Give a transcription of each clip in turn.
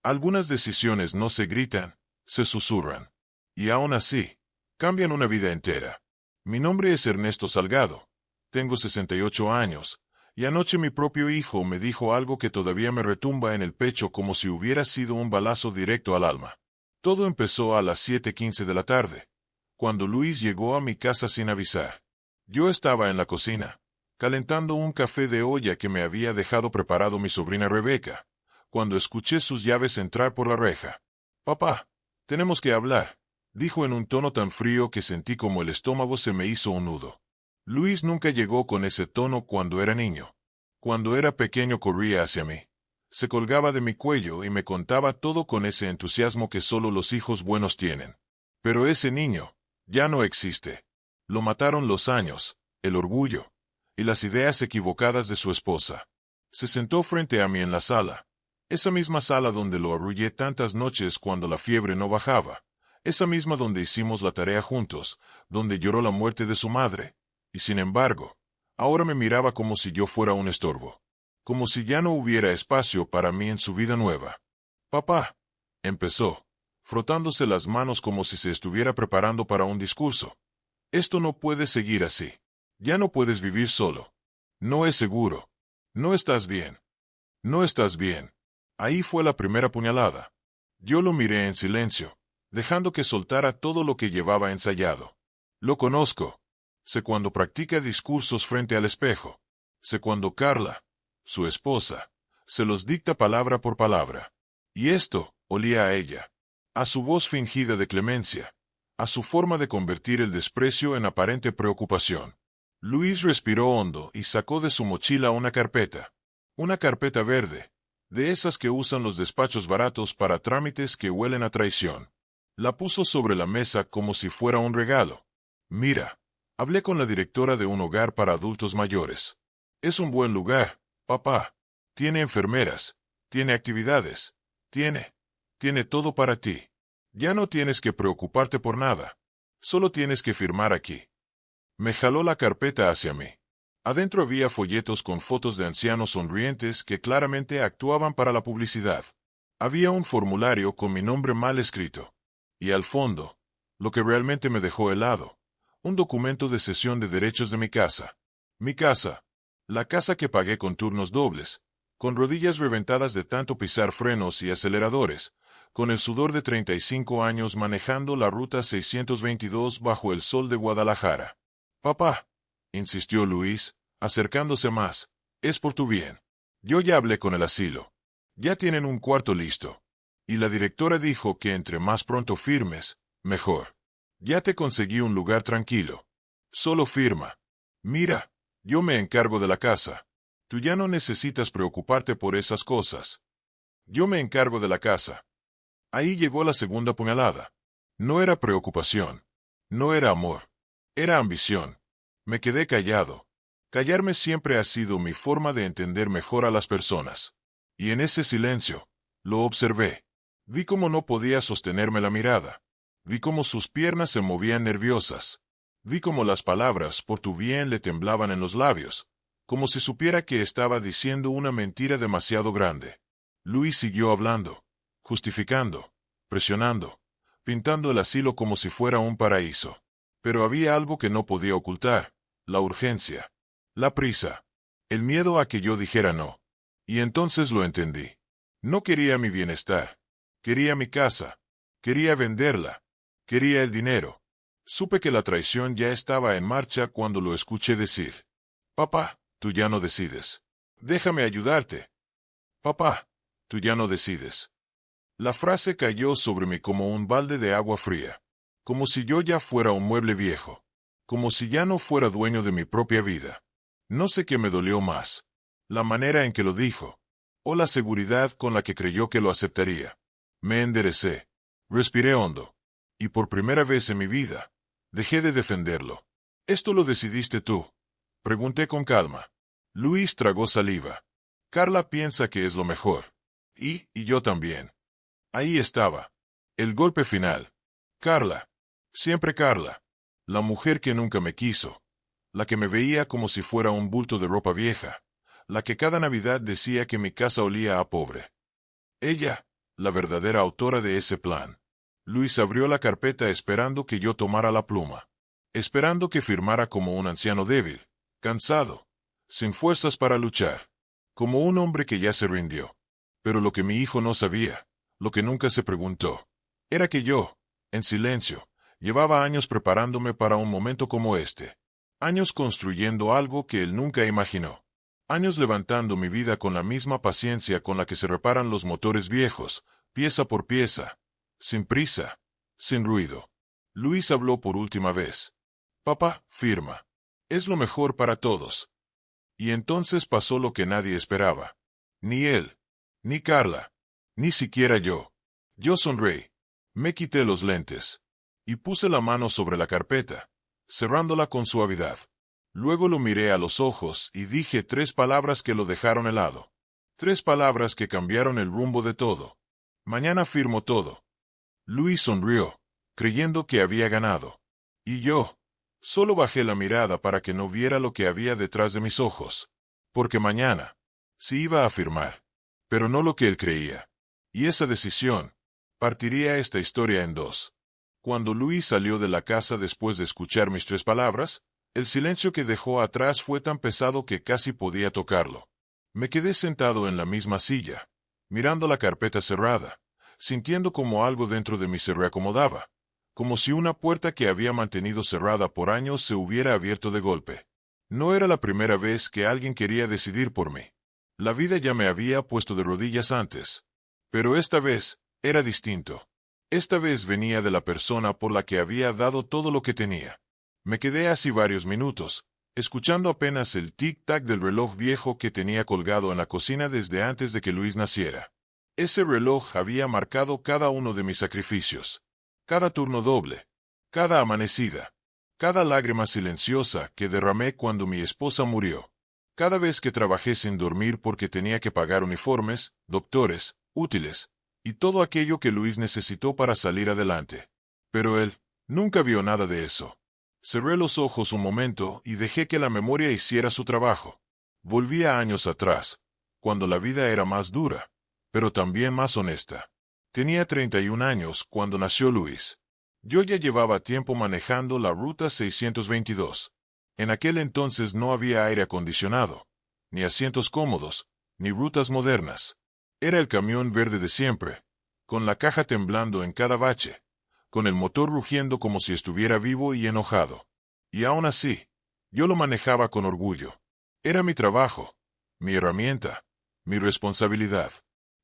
Algunas decisiones no se gritan, se susurran. Y aún así, cambian una vida entera. Mi nombre es Ernesto Salgado. Tengo 68 años, y anoche mi propio hijo me dijo algo que todavía me retumba en el pecho como si hubiera sido un balazo directo al alma. Todo empezó a las 7:15 de la tarde, cuando Luis llegó a mi casa sin avisar. Yo estaba en la cocina, calentando un café de olla que me había dejado preparado mi sobrina Rebeca, cuando escuché sus llaves entrar por la reja. «Papá, tenemos que hablar», dijo en un tono tan frío que sentí como el estómago se me hizo un nudo. Luis nunca llegó con ese tono cuando era niño. Cuando era pequeño corría hacia mí. Se colgaba de mi cuello y me contaba todo con ese entusiasmo que solo los hijos buenos tienen. Pero ese niño ya no existe. Lo mataron los años, el orgullo y las ideas equivocadas de su esposa. Se sentó frente a mí en la sala. Esa misma sala donde lo arrullé tantas noches cuando la fiebre no bajaba. Esa misma donde hicimos la tarea juntos, donde lloró la muerte de su madre. Y sin embargo, ahora me miraba como si yo fuera un estorbo. Como si ya no hubiera espacio para mí en su vida nueva. «Papá», empezó, frotándose las manos como si se estuviera preparando para un discurso. «Esto no puede seguir así. Ya no puedes vivir solo. No es seguro. No estás bien. No estás bien». Ahí fue la primera puñalada. Yo lo miré en silencio, dejando que soltara todo lo que llevaba ensayado. Lo conozco. Sé cuando practica discursos frente al espejo. Sé cuando Carla, su esposa, se los dicta palabra por palabra. Y esto olía a ella. A su voz fingida de clemencia. A su forma de convertir el desprecio en aparente preocupación. Luis respiró hondo y sacó de su mochila una carpeta. Una carpeta verde, de esas que usan los despachos baratos para trámites que huelen a traición. La puso sobre la mesa como si fuera un regalo. «Mira, hablé con la directora de un hogar para adultos mayores. Es un buen lugar, papá. Tiene enfermeras, tiene actividades, tiene todo para ti. Ya no tienes que preocuparte por nada. Solo tienes que firmar aquí». Me jaló la carpeta hacia mí. Adentro había folletos con fotos de ancianos sonrientes que claramente actuaban para la publicidad. Había un formulario con mi nombre mal escrito. Y al fondo, lo que realmente me dejó helado, un documento de cesión de derechos de mi casa. Mi casa. La casa que pagué con turnos dobles, con rodillas reventadas de tanto pisar frenos y aceleradores, con el sudor de 35 años manejando la ruta 622 bajo el sol de Guadalajara. «Papá», insistió Luis, acercándose más, «es por tu bien. Yo ya hablé con el asilo. Ya tienen un cuarto listo. Y la directora dijo que entre más pronto firmes, mejor. Ya te conseguí un lugar tranquilo. Solo firma. Mira, yo me encargo de la casa. Tú ya no necesitas preocuparte por esas cosas. Yo me encargo de la casa». Ahí llegó la segunda puñalada. No era preocupación. No era amor. Era ambición. Me quedé callado. Callarme siempre ha sido mi forma de entender mejor a las personas. Y en ese silencio, lo observé. Vi cómo no podía sostenerme la mirada. Vi cómo sus piernas se movían nerviosas. Vi cómo las palabras «por tu bien» le temblaban en los labios, como si supiera que estaba diciendo una mentira demasiado grande. Luis siguió hablando, justificando, presionando, pintando el asilo como si fuera un paraíso. Pero había algo que no podía ocultar: la urgencia, la prisa, el miedo a que yo dijera no. Y entonces lo entendí. No quería mi bienestar. Quería mi casa. Quería venderla. Quería el dinero. Supe que la traición ya estaba en marcha cuando lo escuché decir: «Papá, tú ya no decides. Déjame ayudarte. Papá, tú ya no decides». La frase cayó sobre mí como un balde de agua fría. Como si yo ya fuera un mueble viejo. Como si ya no fuera dueño de mi propia vida. No sé qué me dolió más: la manera en que lo dijo, o la seguridad con la que creyó que lo aceptaría. Me enderecé. Respiré hondo. Y por primera vez en mi vida, dejé de defenderlo. «¿Esto lo decidiste tú?», pregunté con calma. Luis tragó saliva. «Carla piensa que es lo mejor. Y yo también». Ahí estaba. El golpe final. Carla. Siempre Carla. La mujer que nunca me quiso. La que me veía como si fuera un bulto de ropa vieja. La que cada Navidad decía que mi casa olía a pobre. Ella la verdadera autora de ese plan. Luis abrió la carpeta esperando que yo tomara la pluma. Esperando que firmara como un anciano débil, cansado, sin fuerzas para luchar. Como un hombre que ya se rindió. Pero lo que mi hijo no sabía, lo que nunca se preguntó, era que yo, en silencio, llevaba años preparándome para un momento como este. Años construyendo algo que él nunca imaginó. Años levantando mi vida con la misma paciencia con la que se reparan los motores viejos, pieza por pieza, sin prisa, sin ruido. Luis habló por última vez. Papá, firma. Es lo mejor para todos. Y entonces pasó lo que nadie esperaba. Ni él, ni Carla, ni siquiera yo. Yo sonreí. Me quité los lentes. Y puse la mano sobre la carpeta, cerrándola con suavidad. Luego lo miré a los ojos y dije 3 palabras que lo dejaron helado. 3 palabras que cambiaron el rumbo de todo. Mañana firmo todo. Luis sonrió, creyendo que había ganado. Y yo, solo bajé la mirada para que no viera lo que había detrás de mis ojos. Porque mañana, sí iba a firmar. Pero no lo que él creía. Y esa decisión, partiría esta historia en 2. Cuando Luis salió de la casa después de escuchar mis 3 palabras, el silencio que dejó atrás fue tan pesado que casi podía tocarlo. Me quedé sentado en la misma silla, mirando la carpeta cerrada, sintiendo como algo dentro de mí se reacomodaba, como si una puerta que había mantenido cerrada por años se hubiera abierto de golpe. No era la primera vez que alguien quería decidir por mí. La vida ya me había puesto de rodillas antes. Pero esta vez, era distinto. Esta vez venía de la persona por la que había dado todo lo que tenía. Me quedé así varios minutos, escuchando apenas el tic-tac del reloj viejo que tenía colgado en la cocina desde antes de que Luis naciera. Ese reloj había marcado cada uno de mis sacrificios, cada turno doble, cada amanecida, cada lágrima silenciosa que derramé cuando mi esposa murió, cada vez que trabajé sin dormir porque tenía que pagar uniformes, doctores, útiles, y todo aquello que Luis necesitó para salir adelante. Pero él nunca vio nada de eso. Cerré los ojos un momento y dejé que la memoria hiciera su trabajo. Volví a años atrás, cuando la vida era más dura, pero también más honesta. Tenía 31 años cuando nació Luis. Yo ya llevaba tiempo manejando la Ruta 622. En aquel entonces no había aire acondicionado, ni asientos cómodos, ni rutas modernas. Era el camión verde de siempre, con la caja temblando en cada bache, con el motor rugiendo como si estuviera vivo y enojado. Y aún así, yo lo manejaba con orgullo. Era mi trabajo, mi herramienta, mi responsabilidad,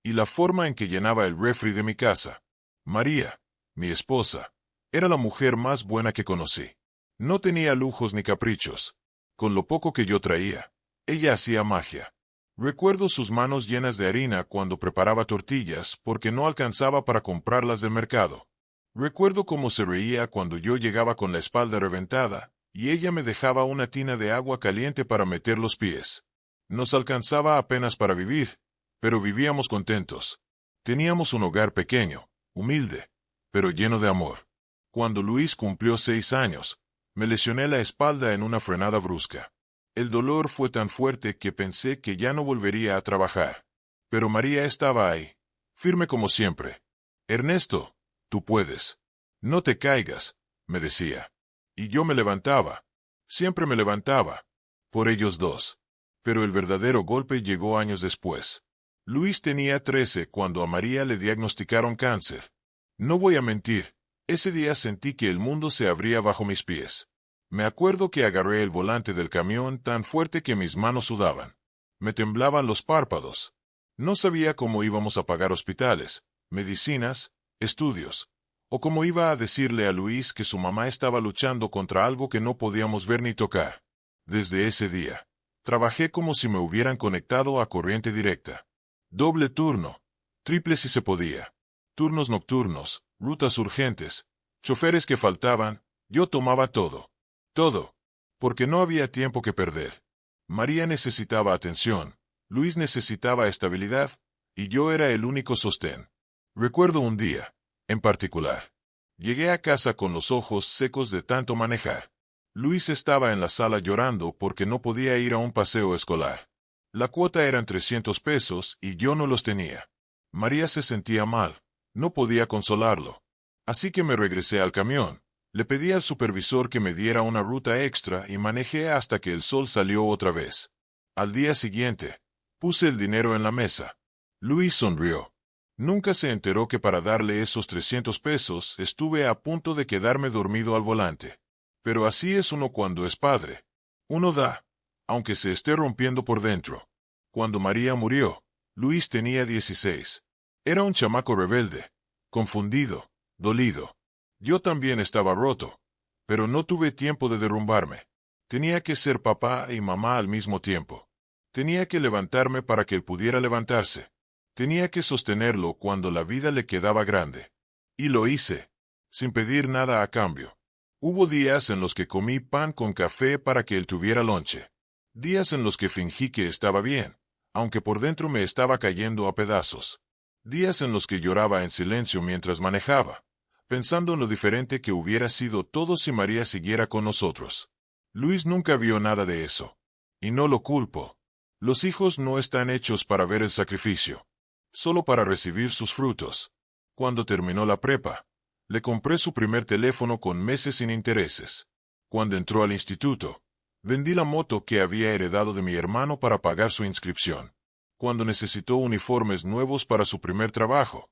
y la forma en que llenaba el refri de mi casa. María, mi esposa, era la mujer más buena que conocí. No tenía lujos ni caprichos. Con lo poco que yo traía, ella hacía magia. Recuerdo sus manos llenas de harina cuando preparaba tortillas porque no alcanzaba para comprarlas del mercado. Recuerdo cómo se reía cuando yo llegaba con la espalda reventada, y ella me dejaba una tina de agua caliente para meter los pies. Nos alcanzaba apenas para vivir, pero vivíamos contentos. Teníamos un hogar pequeño, humilde, pero lleno de amor. Cuando Luis cumplió 6 años, me lesioné la espalda en una frenada brusca. El dolor fue tan fuerte que pensé que ya no volvería a trabajar. Pero María estaba ahí, firme como siempre. Ernesto, tú puedes. No te caigas, me decía. Y yo me levantaba. Siempre me levantaba. Por ellos 2. Pero el verdadero golpe llegó años después. Luis tenía 13 cuando a María le diagnosticaron cáncer. No voy a mentir, ese día sentí que el mundo se abría bajo mis pies. Me acuerdo que agarré el volante del camión tan fuerte que mis manos sudaban. Me temblaban los párpados. No sabía cómo íbamos a pagar hospitales, medicinas, estudios, o cómo iba a decirle a Luis que su mamá estaba luchando contra algo que no podíamos ver ni tocar. Desde ese día, trabajé como si me hubieran conectado a corriente directa. Doble turno, triple si se podía. Turnos nocturnos, rutas urgentes, choferes que faltaban, yo tomaba todo. Todo. Porque no había tiempo que perder. María necesitaba atención, Luis necesitaba estabilidad, y yo era el único sostén. Recuerdo un día, en particular. Llegué a casa con los ojos secos de tanto manejar. Luis estaba en la sala llorando porque no podía ir a un paseo escolar. La cuota eran 300 pesos y yo no los tenía. María se sentía mal. No podía consolarlo. Así que me regresé al camión. Le pedí al supervisor que me diera una ruta extra y manejé hasta que el sol salió otra vez. Al día siguiente, puse el dinero en la mesa. Luis sonrió. Nunca se enteró que para darle esos 300 pesos estuve a punto de quedarme dormido al volante. Pero así es uno cuando es padre. Uno da, aunque se esté rompiendo por dentro. Cuando María murió, Luis tenía 16. Era un chamaco rebelde, confundido, dolido. Yo también estaba roto, pero no tuve tiempo de derrumbarme. Tenía que ser papá y mamá al mismo tiempo. Tenía que levantarme para que él pudiera levantarse. Tenía que sostenerlo cuando la vida le quedaba grande. Y lo hice, sin pedir nada a cambio. Hubo días en los que comí pan con café para que él tuviera lonche. Días en los que fingí que estaba bien, aunque por dentro me estaba cayendo a pedazos. Días en los que lloraba en silencio mientras manejaba, pensando en lo diferente que hubiera sido todo si María siguiera con nosotros. Luis nunca vio nada de eso. Y no lo culpo. Los hijos no están hechos para ver el sacrificio, solo para recibir sus frutos. Cuando terminó la prepa, le compré su primer teléfono con meses sin intereses. Cuando entró al instituto, vendí la moto que había heredado de mi hermano para pagar su inscripción. Cuando necesitó uniformes nuevos para su primer trabajo,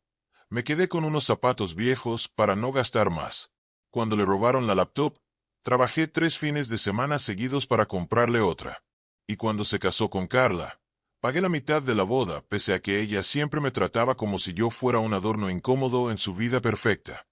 me quedé con unos zapatos viejos para no gastar más. Cuando le robaron la laptop, trabajé 3 fines de semana seguidos para comprarle otra. Y cuando se casó con Carla, pagué la mitad de la boda, pese a que ella siempre me trataba como si yo fuera un adorno incómodo en su vida perfecta.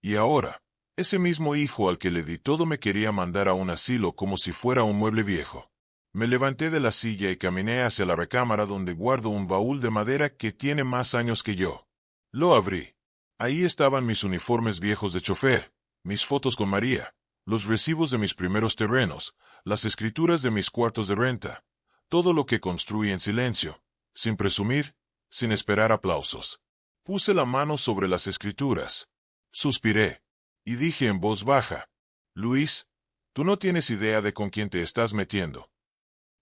Y ahora, ese mismo hijo al que le di todo me quería mandar a un asilo como si fuera un mueble viejo. Me levanté de la silla y caminé hacia la recámara donde guardo un baúl de madera que tiene más años que yo. Lo abrí. Ahí estaban mis uniformes viejos de chofer, mis fotos con María, los recibos de mis primeros terrenos, las escrituras de mis cuartos de renta, todo lo que construí en silencio, sin presumir, sin esperar aplausos. Puse la mano sobre las escrituras. Suspiré. Y dije en voz baja, Luis, tú no tienes idea de con quién te estás metiendo.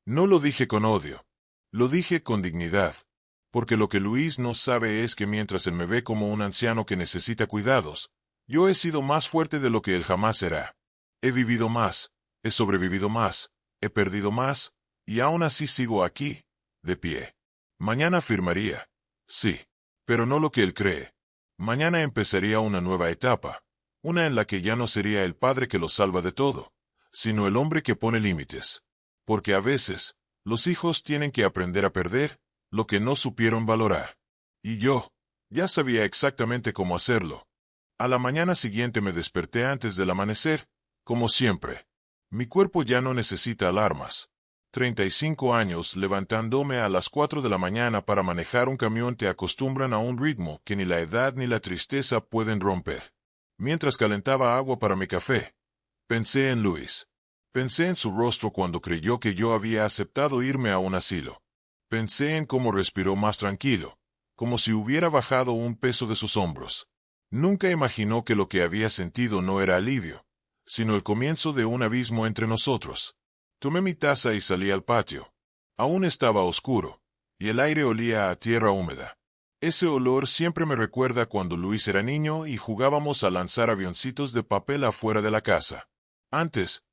No lo dije con odio. Lo dije con dignidad. Porque lo que Luis no sabe es que mientras él me ve como un anciano que necesita cuidados, yo he sido más fuerte de lo que él jamás será. He vivido más, he sobrevivido más, he perdido más, y aún así sigo aquí, de pie. Mañana firmaría. Sí. Pero no lo que él cree. Mañana empezaría una nueva etapa, una en la que ya no sería el padre que lo salva de todo, sino el hombre que pone límites. Porque a veces, los hijos tienen que aprender a perder lo que no supieron valorar. Y yo, ya sabía exactamente cómo hacerlo. A la mañana siguiente me desperté antes del amanecer, como siempre. Mi cuerpo ya no necesita alarmas. 35 años levantándome a las 4 de la mañana para manejar un camión te acostumbran a un ritmo que ni la edad ni la tristeza pueden romper. Mientras calentaba agua para mi café, pensé en Luis. Pensé en su rostro cuando creyó que yo había aceptado irme a un asilo. Pensé en cómo respiró más tranquilo, como si hubiera bajado un peso de sus hombros. Nunca imaginó que lo que había sentido no era alivio, sino el comienzo de un abismo entre nosotros. Tomé mi taza y salí al patio. Aún estaba oscuro, y el aire olía a tierra húmeda. Ese olor siempre me recuerda cuando Luis era niño y jugábamos a lanzar avioncitos de papel afuera de la casa. Antes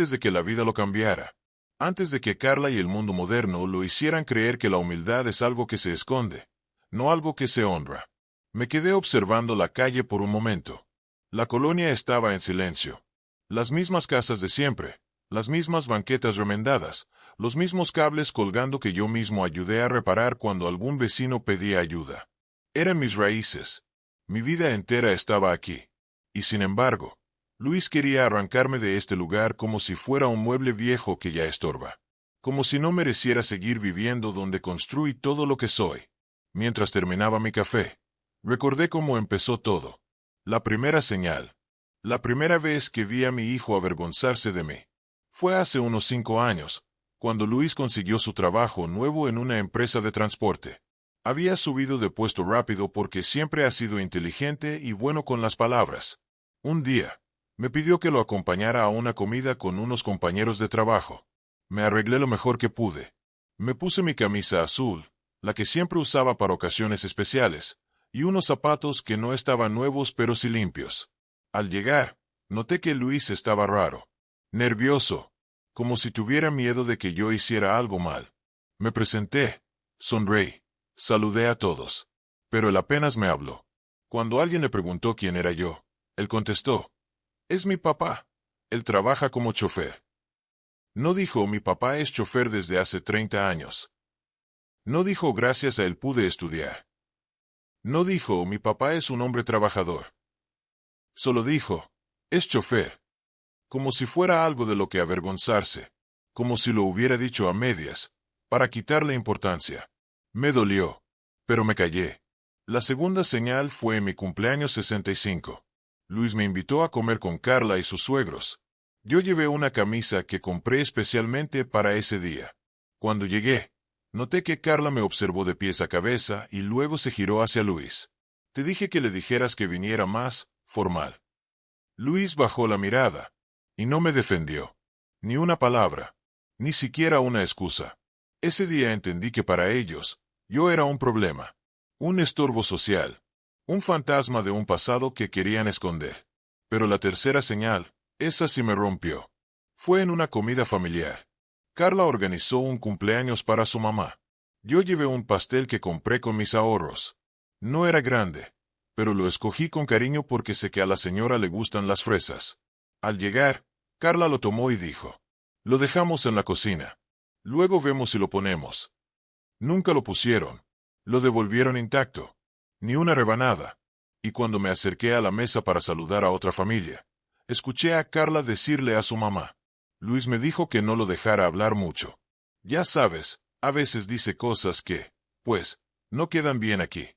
de que la vida lo cambiara. Antes de que Carla y el mundo moderno lo hicieran creer que la humildad es algo que se esconde, no algo que se honra. Me quedé observando la calle por un momento. La colonia estaba en silencio. Las mismas casas de siempre, las mismas banquetas remendadas, los mismos cables colgando que yo mismo ayudé a reparar cuando algún vecino pedía ayuda. Eran mis raíces. Mi vida entera estaba aquí. Y sin embargo, Luis quería arrancarme de este lugar como si fuera un mueble viejo que ya estorba. Como si no mereciera seguir viviendo donde construí todo lo que soy. Mientras terminaba mi café, recordé cómo empezó todo. La primera señal. La primera vez que vi a mi hijo avergonzarse de mí. Fue hace unos 5 años, cuando Luis consiguió su trabajo nuevo en una empresa de transporte. Había subido de puesto rápido porque siempre ha sido inteligente y bueno con las palabras. Un día, me pidió que lo acompañara a una comida con unos compañeros de trabajo. Me arreglé lo mejor que pude. Me puse mi camisa azul, la que siempre usaba para ocasiones especiales, y unos zapatos que no estaban nuevos pero sí limpios. Al llegar, noté que Luis estaba raro, nervioso, como si tuviera miedo de que yo hiciera algo mal. Me presenté, sonreí, saludé a todos, pero él apenas me habló. Cuando alguien le preguntó quién era yo, él contestó, «Es mi papá. Él trabaja como chofer». No dijo, «Mi papá es chofer desde hace 30 años». No dijo, «Gracias a él pude estudiar». No dijo, «Mi papá es un hombre trabajador». Solo dijo, «Es chofer». Como si fuera algo de lo que avergonzarse, como si lo hubiera dicho a medias, para quitarle importancia. Me dolió, pero me callé. La segunda señal fue en mi cumpleaños 65. Luis me invitó a comer con Carla y sus suegros. Yo llevé una camisa que compré especialmente para ese día. Cuando llegué, noté que Carla me observó de pies a cabeza y luego se giró hacia Luis. «Te dije que le dijeras que viniera más formal». Luis bajó la mirada, y no me defendió. Ni una palabra, ni siquiera una excusa. Ese día entendí que para ellos, yo era un problema, un estorbo social, un fantasma de un pasado que querían esconder. Pero la tercera señal, esa sí me rompió. Fue en una comida familiar. Carla organizó un cumpleaños para su mamá. Yo llevé un pastel que compré con mis ahorros. No era grande, pero lo escogí con cariño porque sé que a la señora le gustan las fresas. Al llegar, Carla lo tomó y dijo, «Lo dejamos en la cocina. Luego vemos si lo ponemos». Nunca lo pusieron. Lo devolvieron intacto. Ni una rebanada. Y cuando me acerqué a la mesa para saludar a otra familia, escuché a Carla decirle a su mamá, «Luis me dijo que no lo dejara hablar mucho. Ya sabes, a veces dice cosas que, pues, no quedan bien aquí».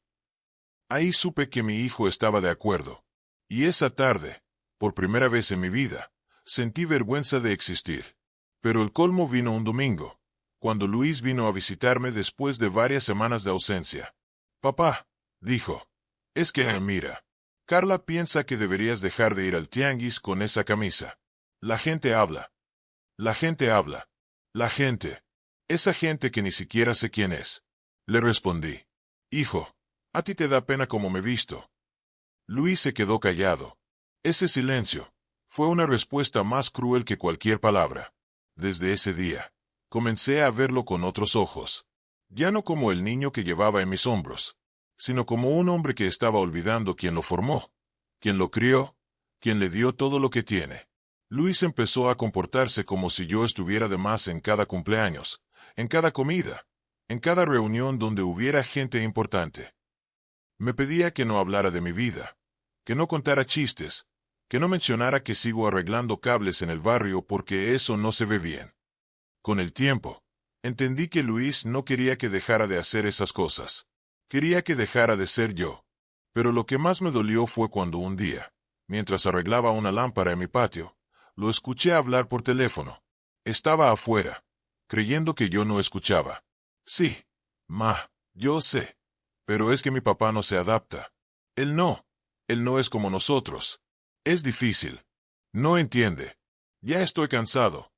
Ahí supe que mi hijo estaba de acuerdo. Y esa tarde, por primera vez en mi vida, sentí vergüenza de existir. Pero el colmo vino un domingo, cuando Luis vino a visitarme después de varias semanas de ausencia. «Papá», dijo, «es que, mira, Carla piensa que deberías dejar de ir al tianguis con esa camisa. La gente habla. La gente habla. La gente. Esa gente que ni siquiera sé quién es». Le respondí, «Hijo, a ti te da pena como me visto». Luis se quedó callado. Ese silencio fue una respuesta más cruel que cualquier palabra. Desde ese día, comencé a verlo con otros ojos. Ya no como el niño que llevaba en mis hombros, sino como un hombre que estaba olvidando quién lo formó, quién lo crió, quién le dio todo lo que tiene. Luis empezó a comportarse como si yo estuviera de más en cada cumpleaños, en cada comida, en cada reunión donde hubiera gente importante. Me pedía que no hablara de mi vida, que no contara chistes, que no mencionara que sigo arreglando cables en el barrio porque eso no se ve bien. Con el tiempo, entendí que Luis no quería que dejara de hacer esas cosas. Quería que dejara de ser yo. Pero lo que más me dolió fue cuando un día, mientras arreglaba una lámpara en mi patio, lo escuché hablar por teléfono. Estaba afuera, creyendo que yo no escuchaba. «Sí, ma, yo sé. Pero es que mi papá no se adapta. Él no es como nosotros. Es difícil. No entiende. Ya estoy cansado».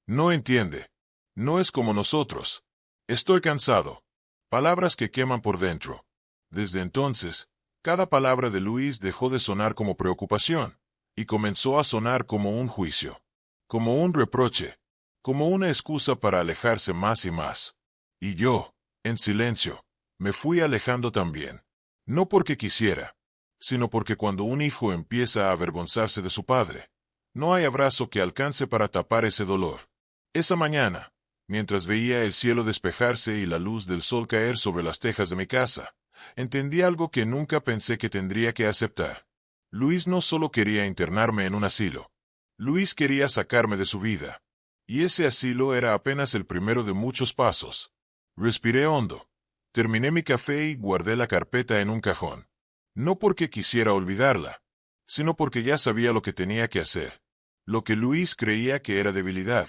«No entiende. No es como nosotros. Estoy cansado». Palabras que queman por dentro. Desde entonces, cada palabra de Luis dejó de sonar como preocupación, y comenzó a sonar como un juicio, como un reproche, como una excusa para alejarse más y más. Y yo, en silencio, me fui alejando también. No porque quisiera, sino porque cuando un hijo empieza a avergonzarse de su padre, no hay abrazo que alcance para tapar ese dolor. Esa mañana, mientras veía el cielo despejarse y la luz del sol caer sobre las tejas de mi casa, entendí algo que nunca pensé que tendría que aceptar. Luis no solo quería internarme en un asilo. Luis quería sacarme de su vida. Y ese asilo era apenas el primero de muchos pasos. Respiré hondo. Terminé mi café y guardé la carpeta en un cajón. No porque quisiera olvidarla, sino porque ya sabía lo que tenía que hacer. Lo que Luis creía que era debilidad,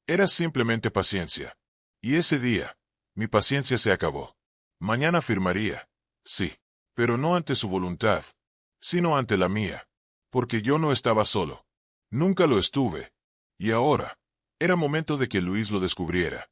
era simplemente paciencia. Y ese día, mi paciencia se acabó. Mañana firmaría, sí, pero no ante su voluntad, sino ante la mía, porque yo no estaba solo. Nunca lo estuve. Y ahora, era momento de que Luis lo descubriera.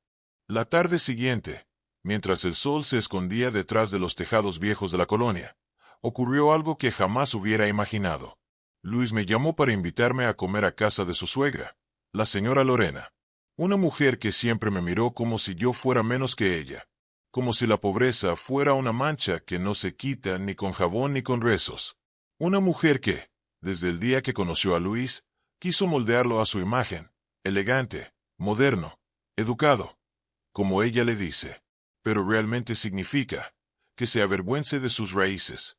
La tarde siguiente, mientras el sol se escondía detrás de los tejados viejos de la colonia, ocurrió algo que jamás hubiera imaginado. Luis me llamó para invitarme a comer a casa de su suegra, la señora Lorena. Una mujer que siempre me miró como si yo fuera menos que ella, como si la pobreza fuera una mancha que no se quita ni con jabón ni con rezos. Una mujer que, desde el día que conoció a Luis, quiso moldearlo a su imagen, elegante, moderno, educado, como ella le dice, pero realmente significa que se avergüence de sus raíces.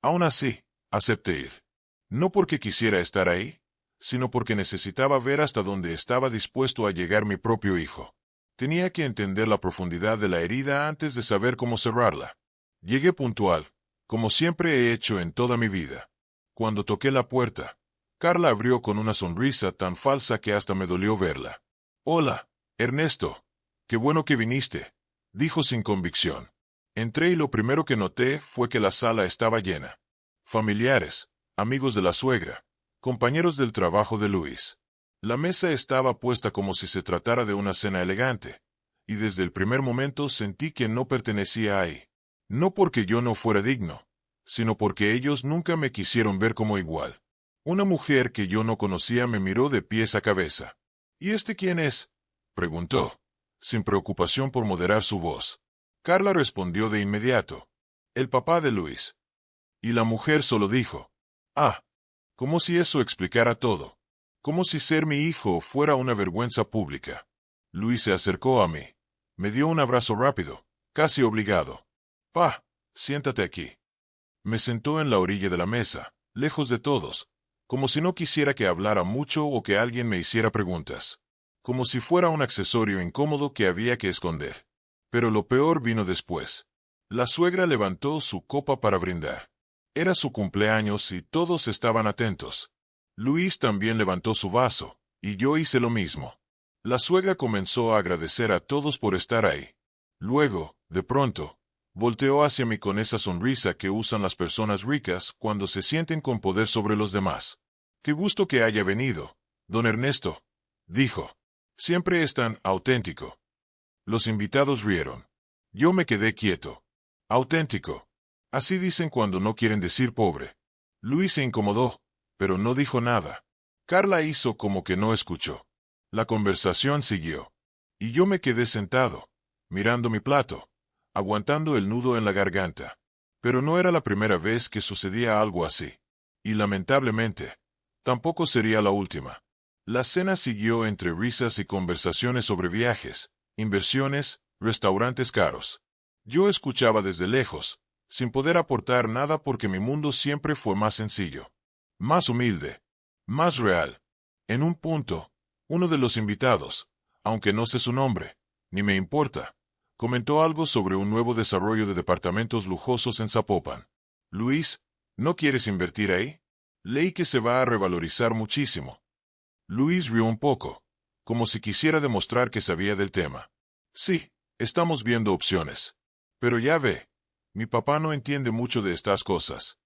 Aún así, acepté ir. No porque quisiera estar ahí, sino porque necesitaba ver hasta dónde estaba dispuesto a llegar mi propio hijo. Tenía que entender la profundidad de la herida antes de saber cómo cerrarla. Llegué puntual, como siempre he hecho en toda mi vida. Cuando toqué la puerta, Carla abrió con una sonrisa tan falsa que hasta me dolió verla. «Hola, Ernesto. Qué bueno que viniste», dijo sin convicción. Entré y lo primero que noté fue que la sala estaba llena. Familiares, amigos de la suegra, compañeros del trabajo de Luis. La mesa estaba puesta como si se tratara de una cena elegante, y desde el primer momento sentí que no pertenecía ahí. No porque yo no fuera digno, sino porque ellos nunca me quisieron ver como igual. Una mujer que yo no conocía me miró de pies a cabeza. «¿Y este quién es?», preguntó, sin preocupación por moderar su voz. Carla respondió de inmediato: «El papá de Luis». Y la mujer solo dijo: «Ah», como si eso explicara todo. Como si ser mi hijo fuera una vergüenza pública. Luis se acercó a mí. Me dio un abrazo rápido, casi obligado. «Pa, siéntate aquí». Me sentó en la orilla de la mesa, lejos de todos, como si no quisiera que hablara mucho o que alguien me hiciera preguntas. Como si fuera un accesorio incómodo que había que esconder. Pero lo peor vino después. La suegra levantó su copa para brindar. Era su cumpleaños y todos estaban atentos. Luis también levantó su vaso, y yo hice lo mismo. La suegra comenzó a agradecer a todos por estar ahí. Luego, de pronto, volteó hacia mí con esa sonrisa que usan las personas ricas cuando se sienten con poder sobre los demás. «Qué gusto que haya venido, don Ernesto», dijo. «Siempre es tan auténtico». Los invitados rieron. Yo me quedé quieto. «Auténtico. Así dicen cuando no quieren decir pobre». Luis se incomodó, pero no dijo nada. Carla hizo como que no escuchó. La conversación siguió. Y yo me quedé sentado, mirando mi plato, aguantando el nudo en la garganta. Pero no era la primera vez que sucedía algo así. Y lamentablemente, tampoco sería la última. La cena siguió entre risas y conversaciones sobre viajes, inversiones, restaurantes caros. Yo escuchaba desde lejos, sin poder aportar nada porque mi mundo siempre fue más sencillo, más humilde, más real. En un punto, uno de los invitados, aunque no sé su nombre, ni me importa, comentó algo sobre un nuevo desarrollo de departamentos lujosos en Zapopan. «Luis, ¿no quieres invertir ahí? Leí que se va a revalorizar muchísimo». Luis rió un poco, como si quisiera demostrar que sabía del tema. «Sí, estamos viendo opciones. Pero ya ve, mi papá no entiende mucho de estas cosas».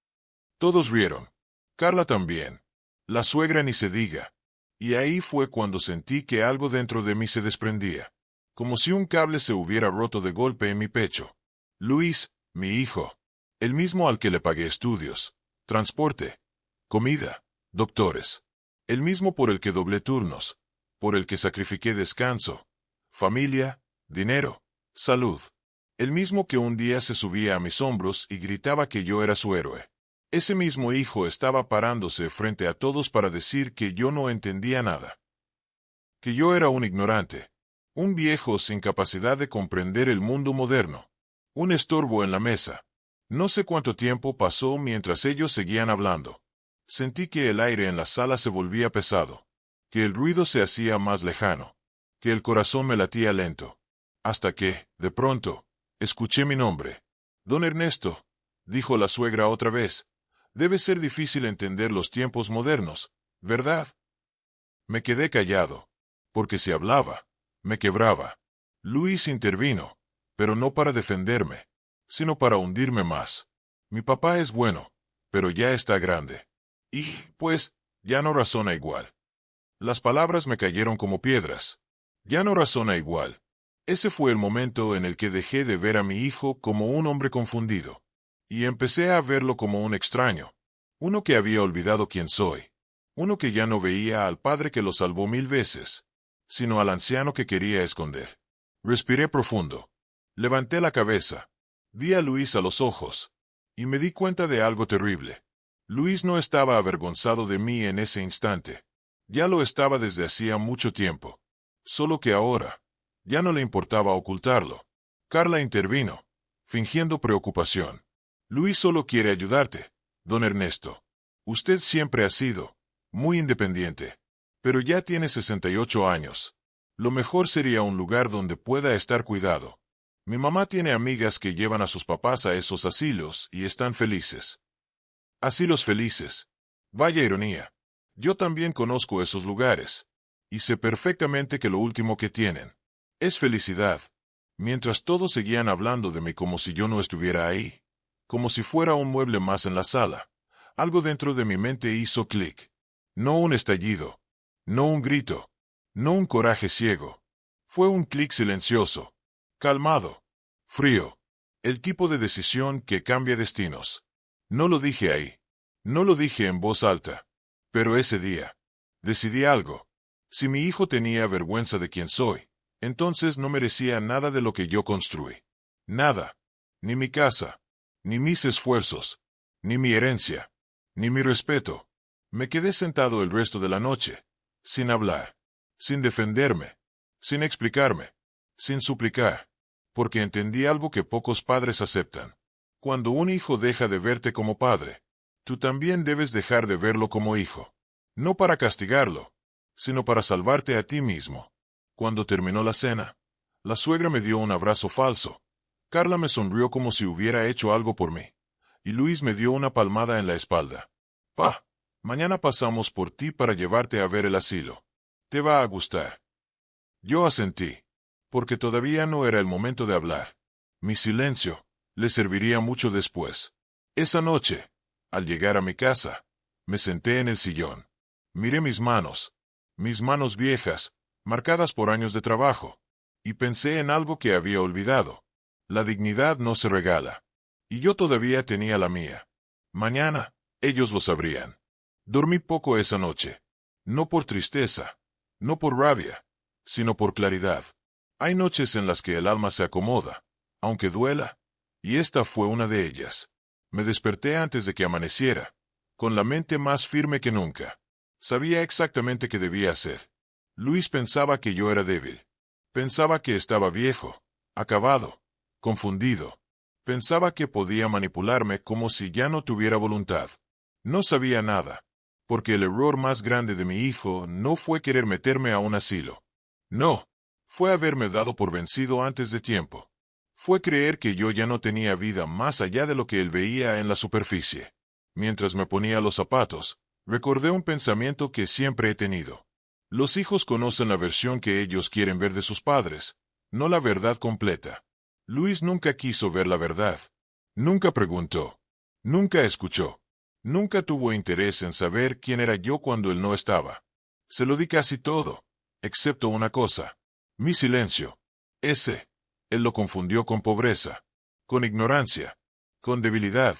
Todos rieron. Carla también. La suegra ni se diga. Y ahí fue cuando sentí que algo dentro de mí se desprendía, como si un cable se hubiera roto de golpe en mi pecho. Luis, mi hijo, el mismo al que le pagué estudios, transporte, comida, doctores, el mismo por el que doblé turnos, por el que sacrifiqué descanso, familia, dinero, salud, el mismo que un día se subía a mis hombros y gritaba que yo era su héroe. Ese mismo hijo estaba parándose frente a todos para decir que yo no entendía nada, que yo era un ignorante, un viejo sin capacidad de comprender el mundo moderno, un estorbo en la mesa. No sé cuánto tiempo pasó mientras ellos seguían hablando. Sentí que el aire en la sala se volvía pesado, que el ruido se hacía más lejano, que el corazón me latía lento, hasta que, de pronto, escuché mi nombre. «Don Ernesto», dijo la suegra otra vez. «Debe ser difícil entender los tiempos modernos, ¿verdad?». Me quedé callado, porque si hablaba, me quebraba. Luis intervino, pero no para defenderme, sino para hundirme más. «Mi papá es bueno, pero ya está grande. Y, pues, ya no razona igual». Las palabras me cayeron como piedras. «Ya no razona igual». Ese fue el momento en el que dejé de ver a mi hijo como un hombre confundido, y empecé a verlo como un extraño, uno que había olvidado quién soy, uno que ya no veía al padre que lo salvó 1000 veces, sino al anciano que quería esconder. Respiré profundo. Levanté la cabeza. Vi a Luis a los ojos, y me di cuenta de algo terrible. Luis no estaba avergonzado de mí en ese instante. Ya lo estaba desde hacía mucho tiempo. Solo que ahora, ya no le importaba ocultarlo. Carla intervino, fingiendo preocupación. Luis solo quiere ayudarte, don Ernesto. Usted siempre ha sido muy independiente, pero ya tiene 68 años. Lo mejor sería un lugar donde pueda estar cuidado. Mi mamá tiene amigas que llevan a sus papás a esos asilos y están felices. Asilos felices. Vaya ironía. Yo también conozco esos lugares. Y sé perfectamente que lo último que tienen es felicidad. Mientras todos seguían hablando de mí como si yo no estuviera ahí, como si fuera un mueble más en la sala, algo dentro de mi mente hizo clic. No un estallido, no un grito, no un coraje ciego. Fue un clic silencioso, calmado, frío, el tipo de decisión que cambia destinos. No lo dije ahí, no lo dije en voz alta, pero ese día, decidí algo. Si mi hijo tenía vergüenza de quién soy, entonces no merecía nada de lo que yo construí. Nada, ni mi casa, ni mis esfuerzos, ni mi herencia, ni mi respeto. Me quedé sentado el resto de la noche, sin hablar, sin defenderme, sin explicarme, sin suplicar, porque entendí algo que pocos padres aceptan. Cuando un hijo deja de verte como padre, tú también debes dejar de verlo como hijo. No para castigarlo, sino para salvarte a ti mismo. Cuando terminó la cena, la suegra me dio un abrazo falso. Carla me sonrió como si hubiera hecho algo por mí, y Luis me dio una palmada en la espalda. Pa, mañana pasamos por ti para llevarte a ver el asilo. Te va a gustar. Yo asentí, porque todavía no era el momento de hablar. Mi silencio le serviría mucho después. Esa noche, al llegar a mi casa, me senté en el sillón. Miré mis manos viejas, marcadas por años de trabajo, y pensé en algo que había olvidado. La dignidad no se regala. Y yo todavía tenía la mía. Mañana, ellos lo sabrían. Dormí poco esa noche. No por tristeza, no por rabia, sino por claridad. Hay noches en las que el alma se acomoda, aunque duela, y esta fue una de ellas. Me desperté antes de que amaneciera, con la mente más firme que nunca. Sabía exactamente qué debía hacer. Luis pensaba que yo era débil. Pensaba que estaba viejo, acabado, confundido. Pensaba que podía manipularme como si ya no tuviera voluntad. No sabía nada, porque el error más grande de mi hijo no fue querer meterme a un asilo. No, fue haberme dado por vencido antes de tiempo. Fue creer que yo ya no tenía vida más allá de lo que él veía en la superficie. Mientras me ponía los zapatos, recordé un pensamiento que siempre he tenido. Los hijos conocen la versión que ellos quieren ver de sus padres, no la verdad completa. Luis nunca quiso ver la verdad. Nunca preguntó. Nunca escuchó. Nunca tuvo interés en saber quién era yo cuando él no estaba. Se lo di casi todo, excepto una cosa. Mi silencio. Ese. Él lo confundió con pobreza, con ignorancia, con debilidad.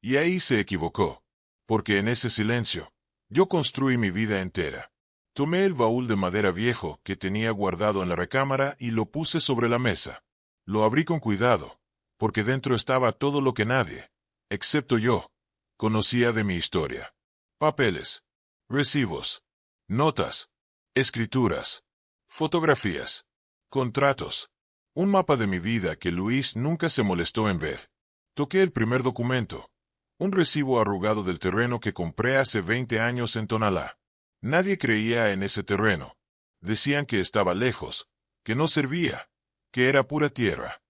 Y ahí se equivocó. Porque en ese silencio, yo construí mi vida entera. Tomé el baúl de madera viejo que tenía guardado en la recámara y lo puse sobre la mesa. Lo abrí con cuidado, porque dentro estaba todo lo que nadie, excepto yo, conocía de mi historia. Papeles, recibos, notas, escrituras, fotografías, contratos, un mapa de mi vida que Luis nunca se molestó en ver. Toqué el primer documento, un recibo arrugado del terreno que compré hace 20 años en Tonalá. Nadie creía en ese terreno. Decían que estaba lejos, que no servía, que era pura tierra.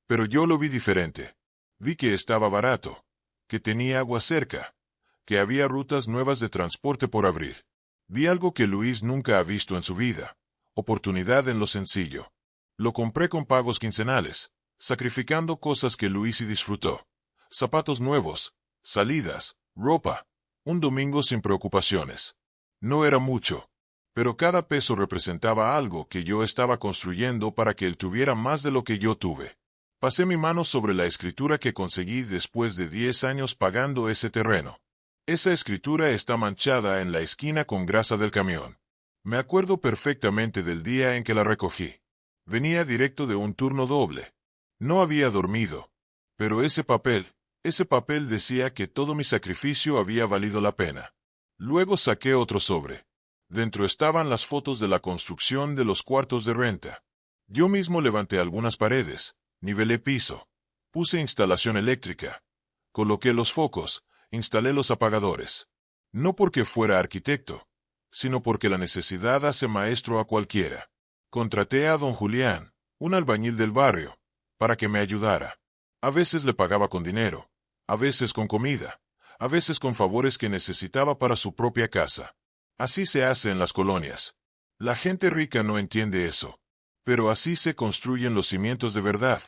Pero yo lo vi diferente. Vi que estaba barato, que tenía agua cerca, que había rutas nuevas de transporte por abrir. Vi algo que Luis nunca ha visto en su vida: oportunidad en lo sencillo. Lo compré con pagos quincenales, sacrificando cosas que Luis sí disfrutó. Zapatos nuevos, salidas, ropa, un domingo sin preocupaciones. No era mucho, Pero cada peso representaba algo que yo estaba construyendo para que él tuviera más de lo que yo tuve. Pasé mi mano sobre la escritura que conseguí después de 10 años pagando ese terreno. Esa escritura está manchada en la esquina con grasa del camión. Me acuerdo perfectamente del día en que la recogí. Venía directo de un turno doble. No había dormido. Pero ese papel decía que todo mi sacrificio había valido la pena. Luego saqué otro sobre. Dentro estaban las fotos de la construcción de los cuartos de renta. Yo mismo levanté algunas paredes, nivelé piso, puse instalación eléctrica, coloqué los focos, instalé los apagadores. No porque fuera arquitecto, sino porque la necesidad hace maestro a cualquiera. Contraté a don Julián, un albañil del barrio, para que me ayudara. A veces le pagaba con dinero, a veces con comida, a veces con favores que necesitaba para su propia casa. Así se hace en las colonias. La gente rica no entiende eso. Pero así se construyen los cimientos de verdad,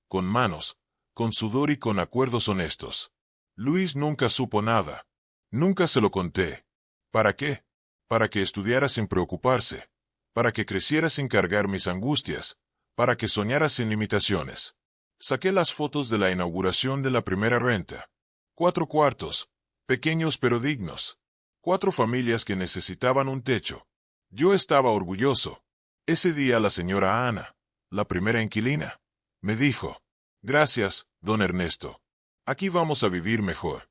con manos, con sudor y con acuerdos honestos. Luis nunca supo nada. Nunca se lo conté. ¿Para qué? Para que estudiara sin preocuparse, para que creciera sin cargar mis angustias, para que soñara sin limitaciones. Saqué las fotos de la inauguración de la primera renta. 4 cuartos, pequeños pero dignos. 4 familias que necesitaban un techo. Yo estaba orgulloso. Ese día la señora Ana, la primera inquilina, me dijo: «Gracias, don Ernesto. Aquí vamos a vivir mejor».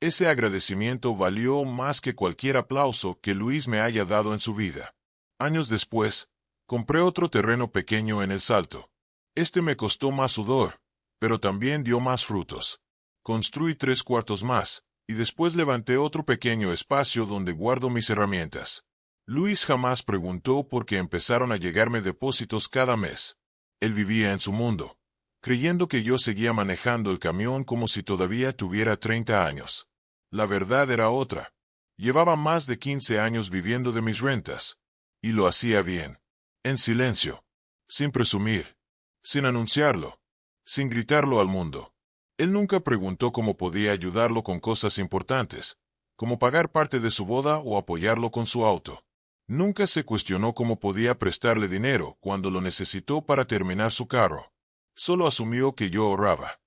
Ese agradecimiento valió más que cualquier aplauso que Luis me haya dado en su vida. Años después, compré otro terreno pequeño en El Salto. Este me costó más sudor, pero también dio más frutos. Construí 3 cuartos más, y después levanté otro pequeño espacio donde guardo mis herramientas. Luis jamás preguntó por qué empezaron a llegarme depósitos cada mes. Él vivía en su mundo, creyendo que yo seguía manejando el camión como si todavía tuviera 30 años. La verdad era otra. Llevaba más de 15 años viviendo de mis rentas. Y lo hacía bien. En silencio. Sin presumir. Sin anunciarlo. Sin gritarlo al mundo. Él nunca preguntó cómo podía ayudarlo con cosas importantes, como pagar parte de su boda o apoyarlo con su auto. Nunca se cuestionó cómo podía prestarle dinero cuando lo necesitó para terminar su carro. Solo asumió que yo ahorraba.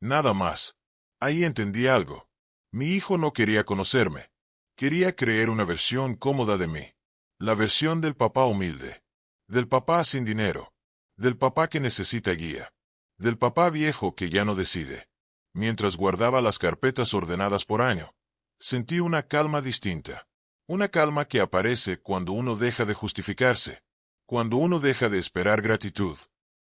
Nada más. Ahí entendí algo. Mi hijo no quería conocerme. Quería creer una versión cómoda de mí. La versión del papá humilde. Del papá sin dinero. Del papá que necesita guía. Del papá viejo que ya no decide. Mientras guardaba las carpetas ordenadas por año, sentí una calma distinta. Una calma que aparece cuando uno deja de justificarse. Cuando uno deja de esperar gratitud.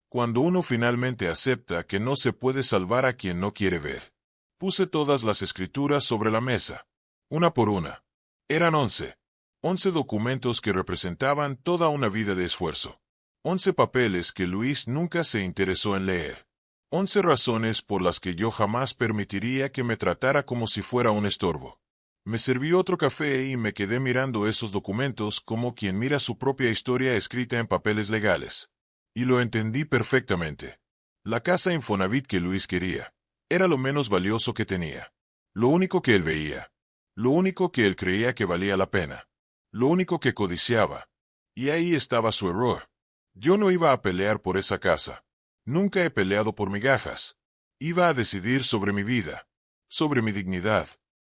Cuando uno finalmente acepta que no se puede salvar a quien no quiere ver. Puse todas las escrituras sobre la mesa. Una por una. Eran 11. 11 documentos que representaban toda una vida de esfuerzo. 11 papeles que Luis nunca se interesó en leer. 11 razones por las que yo jamás permitiría que me tratara como si fuera un estorbo. Me serví otro café y me quedé mirando esos documentos como quien mira su propia historia escrita en papeles legales. Y lo entendí perfectamente. La casa Infonavit que Luis quería era lo menos valioso que tenía. Lo único que él veía. Lo único que él creía que valía la pena. Lo único que codiciaba. Y ahí estaba su error. Yo no iba a pelear por esa casa. Nunca he peleado por migajas. Iba a decidir sobre mi vida. Sobre mi dignidad.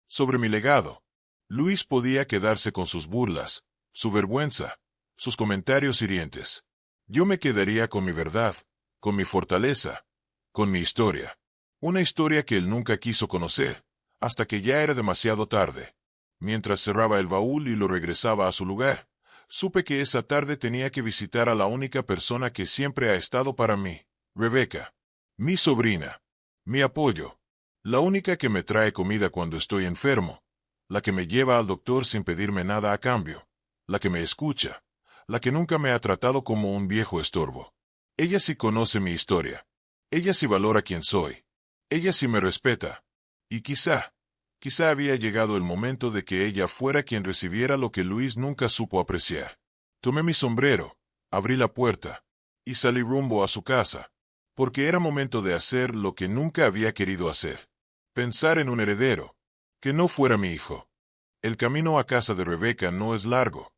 Sobre mi legado. Luis podía quedarse con sus burlas, su vergüenza, sus comentarios hirientes. Yo me quedaría con mi verdad, con mi fortaleza, con mi historia. Una historia que él nunca quiso conocer, hasta que ya era demasiado tarde. Mientras cerraba el baúl y lo regresaba a su lugar, supe que esa tarde tenía que visitar a la única persona que siempre ha estado para mí, Rebeca. Mi sobrina. Mi apoyo. La única que me trae comida cuando estoy enfermo. La que me lleva al doctor sin pedirme nada a cambio. La que me escucha. La que nunca me ha tratado como un viejo estorbo. Ella sí conoce mi historia. Ella sí valora quién soy. Ella sí me respeta. Y quizá había llegado el momento de que ella fuera quien recibiera lo que Luis nunca supo apreciar. Tomé mi sombrero, abrí la puerta, y salí rumbo a su casa, porque era momento de hacer lo que nunca había querido hacer. Pensar en un heredero, que no fuera mi hijo. El camino a casa de Rebeca no es largo,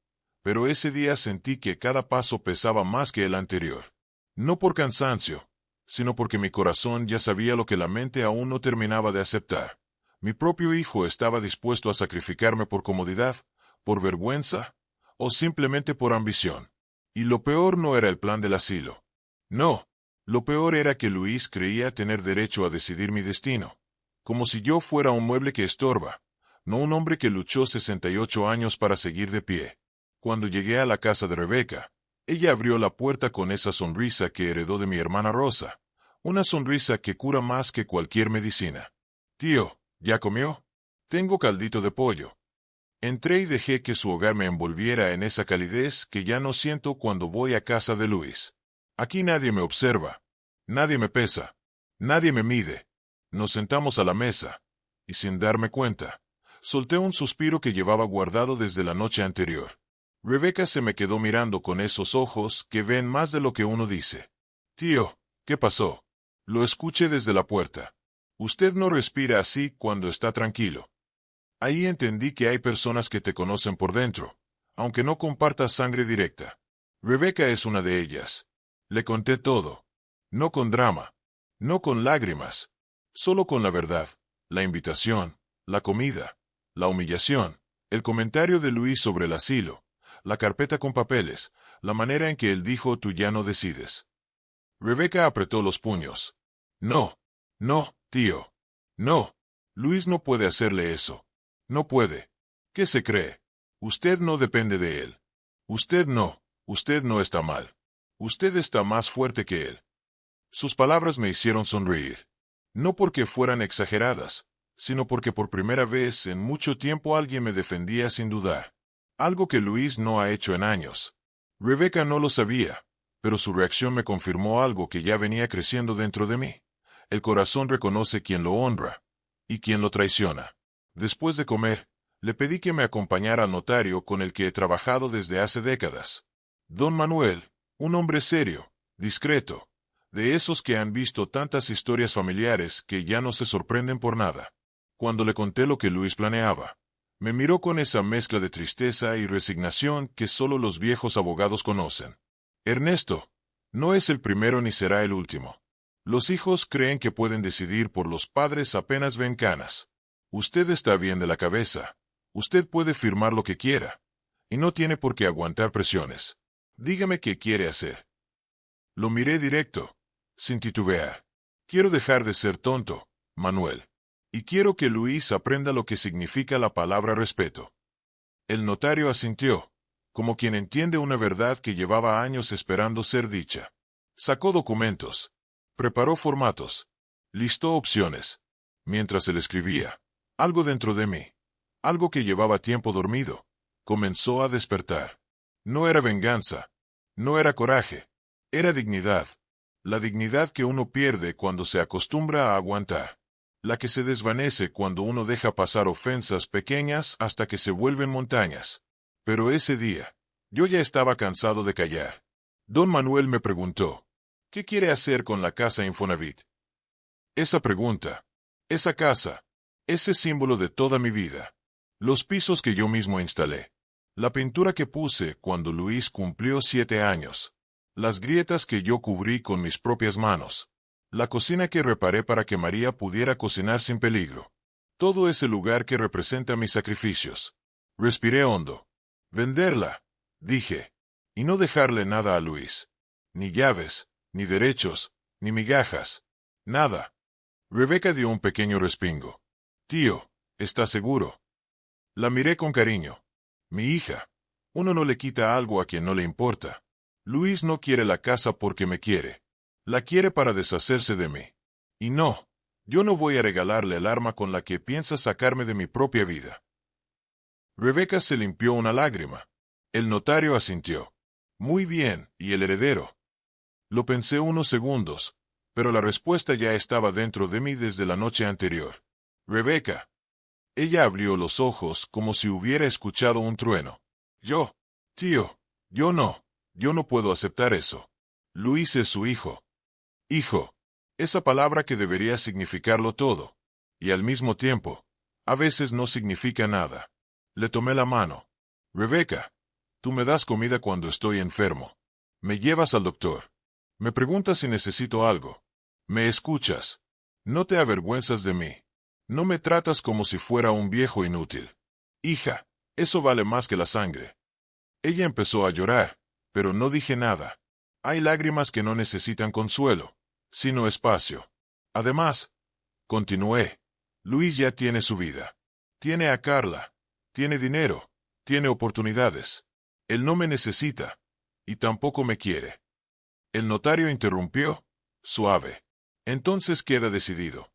pero ese día sentí que cada paso pesaba más que el anterior. No por cansancio, sino porque mi corazón ya sabía lo que la mente aún no terminaba de aceptar. Mi propio hijo estaba dispuesto a sacrificarme por comodidad, por vergüenza, o simplemente por ambición. Y lo peor no era el plan del asilo. No, lo peor era que Luis creía tener derecho a decidir mi destino, como si yo fuera un mueble que estorba, no un hombre que luchó 68 años para seguir de pie. Cuando llegué a la casa de Rebeca, ella abrió la puerta con esa sonrisa que heredó de mi hermana Rosa, una sonrisa que cura más que cualquier medicina. Tío, ¿ya comió? Tengo caldito de pollo. Entré y dejé que su hogar me envolviera en esa calidez que ya no siento cuando voy a casa de Luis. Aquí nadie me observa, nadie me pesa, nadie me mide. Nos sentamos a la mesa, y sin darme cuenta, solté un suspiro que llevaba guardado desde la noche anterior. Rebeca se me quedó mirando con esos ojos que ven más de lo que uno dice. Tío, ¿qué pasó? Lo escuché desde la puerta. Usted no respira así cuando está tranquilo. Ahí entendí que hay personas que te conocen por dentro, aunque no compartas sangre directa. Rebeca es una de ellas. Le conté todo. No con drama, no con lágrimas, solo con la verdad, la invitación, la comida, la humillación, el comentario de Luis sobre el asilo, la carpeta con papeles, la manera en que él dijo tú ya no decides. Rebeca apretó los puños. No, no, tío. No. Luis no puede hacerle eso. No puede. ¿Qué se cree? Usted no depende de él. Usted no está mal. Usted está más fuerte que él. Sus palabras me hicieron sonreír. No porque fueran exageradas, sino porque por primera vez en mucho tiempo alguien me defendía sin dudar. Algo que Luis no ha hecho en años. Rebeca no lo sabía, pero su reacción me confirmó algo que ya venía creciendo dentro de mí. El corazón reconoce quien lo honra y quien lo traiciona. Después de comer, le pedí que me acompañara al notario con el que he trabajado desde hace décadas. Don Manuel, un hombre serio, discreto, de esos que han visto tantas historias familiares que ya no se sorprenden por nada. Cuando le conté lo que Luis planeaba, me miró con esa mezcla de tristeza y resignación que solo los viejos abogados conocen. Ernesto, no es el primero ni será el último. Los hijos creen que pueden decidir por los padres apenas ven canas. Usted está bien de la cabeza. Usted puede firmar lo que quiera. Y no tiene por qué aguantar presiones. Dígame qué quiere hacer. Lo miré directo, sin titubear. Quiero dejar de ser tonto, Manuel. Y quiero que Luis aprenda lo que significa la palabra respeto. El notario asintió, como quien entiende una verdad que llevaba años esperando ser dicha. Sacó documentos. Preparó formatos. Listó opciones. Mientras él escribía, algo dentro de mí, algo que llevaba tiempo dormido, comenzó a despertar. No era venganza. No era coraje. Era dignidad. La dignidad que uno pierde cuando se acostumbra a aguantar. La que se desvanece cuando uno deja pasar ofensas pequeñas hasta que se vuelven montañas. Pero ese día, yo ya estaba cansado de callar. Don Manuel me preguntó, ¿qué quiere hacer con la casa Infonavit? Esa pregunta, esa casa, ese símbolo de toda mi vida. Los pisos que yo mismo instalé. La pintura que puse cuando Luis cumplió 7 años. Las grietas que yo cubrí con mis propias manos. La cocina que reparé para que María pudiera cocinar sin peligro. Todo ese lugar que representa mis sacrificios. Respiré hondo. Venderla, dije. Y no dejarle nada a Luis. Ni llaves, ni derechos, ni migajas. Nada. Rebeca dio un pequeño respingo. Tío, ¿estás seguro? La miré con cariño. Mi hija. Uno no le quita algo a quien no le importa. Luis no quiere la casa porque me quiere. La quiere para deshacerse de mí. Y no, yo no voy a regalarle el arma con la que piensa sacarme de mi propia vida. Rebeca se limpió una lágrima. El notario asintió. Muy bien, ¿y el heredero? Lo pensé unos segundos, pero la respuesta ya estaba dentro de mí desde la noche anterior. Rebeca. Ella abrió los ojos como si hubiera escuchado un trueno. Tío, yo no puedo aceptar eso. Luis es su hijo. Hijo. Esa palabra que debería significarlo todo. Y al mismo tiempo, a veces no significa nada. Le tomé la mano. Rebeca. Tú me das comida cuando estoy enfermo. Me llevas al doctor. Me preguntas si necesito algo. Me escuchas. No te avergüenzas de mí. No me tratas como si fuera un viejo inútil. Hija, eso vale más que la sangre. Ella empezó a llorar, pero no dije nada. Hay lágrimas que no necesitan consuelo, sino espacio. Además, continué, Luis ya tiene su vida. Tiene a Carla. Tiene dinero. Tiene oportunidades. Él no me necesita. Y tampoco me quiere. El notario interrumpió, suave. Entonces queda decidido.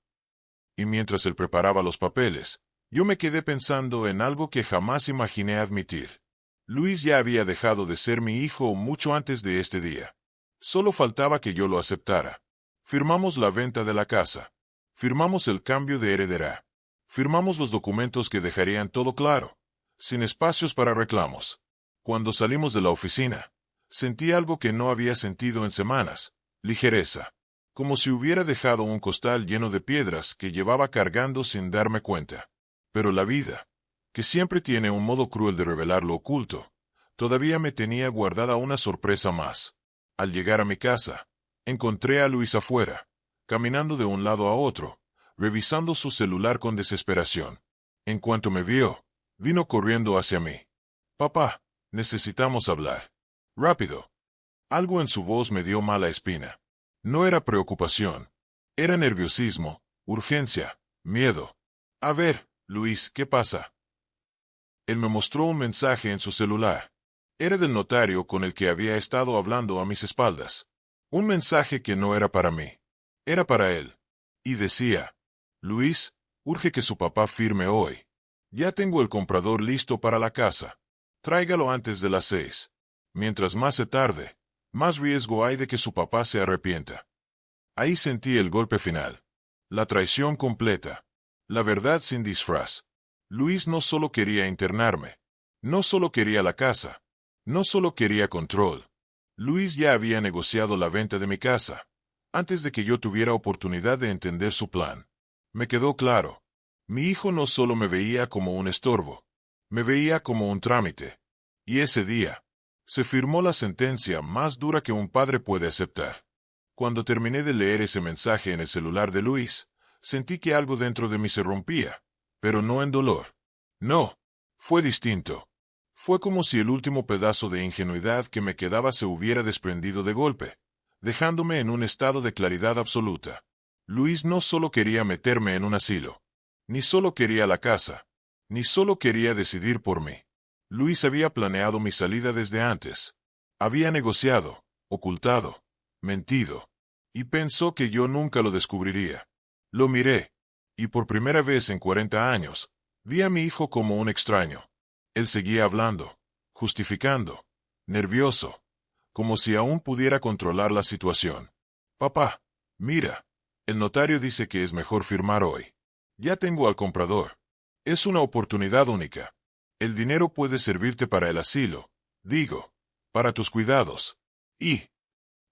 Y mientras él preparaba los papeles, yo me quedé pensando en algo que jamás imaginé admitir. Luis ya había dejado de ser mi hijo mucho antes de este día. Solo faltaba que yo lo aceptara. Firmamos la venta de la casa. Firmamos el cambio de heredera. Firmamos los documentos que dejarían todo claro, sin espacios para reclamos. Cuando salimos de la oficina, sentí algo que no había sentido en semanas, ligereza, como si hubiera dejado un costal lleno de piedras que llevaba cargando sin darme cuenta. Pero la vida, que siempre tiene un modo cruel de revelar lo oculto, todavía me tenía guardada una sorpresa más. Al llegar a mi casa, encontré a Luis afuera, caminando de un lado a otro, revisando su celular con desesperación. En cuanto me vio, vino corriendo hacia mí. Papá, necesitamos hablar. Rápido. Algo en su voz me dio mala espina. No era preocupación. Era nerviosismo, urgencia, miedo. A ver, Luis, ¿qué pasa? Él me mostró un mensaje en su celular. Era del notario con el que había estado hablando a mis espaldas. Un mensaje que no era para mí. Era para él. Y decía, Luis, urge que su papá firme hoy. Ya tengo el comprador listo para la casa. Tráigalo antes de las 6. Mientras más se tarde, más riesgo hay de que su papá se arrepienta. Ahí sentí el golpe final. La traición completa. La verdad sin disfraz. Luis no solo quería internarme. No solo quería la casa. No solo quería control. Luis ya había negociado la venta de mi casa, antes de que yo tuviera oportunidad de entender su plan. Me quedó claro. Mi hijo no solo me veía como un estorbo. Me veía como un trámite. Y ese día, se firmó la sentencia más dura que un padre puede aceptar. Cuando terminé de leer ese mensaje en el celular de Luis, sentí que algo dentro de mí se rompía, pero no en dolor. No, fue distinto. Fue como si el último pedazo de ingenuidad que me quedaba se hubiera desprendido de golpe, dejándome en un estado de claridad absoluta. Luis no solo quería meterme en un asilo, ni solo quería la casa, ni solo quería decidir por mí. Luis había planeado mi salida desde antes. Había negociado, ocultado, mentido, y pensó que yo nunca lo descubriría. Lo miré, y por primera vez en 40 años, vi a mi hijo como un extraño. Él seguía hablando, justificando, nervioso, como si aún pudiera controlar la situación. Papá, mira, el notario dice que es mejor firmar hoy. Ya tengo al comprador. Es una oportunidad única. El dinero puede servirte para el asilo, digo, para tus cuidados. Y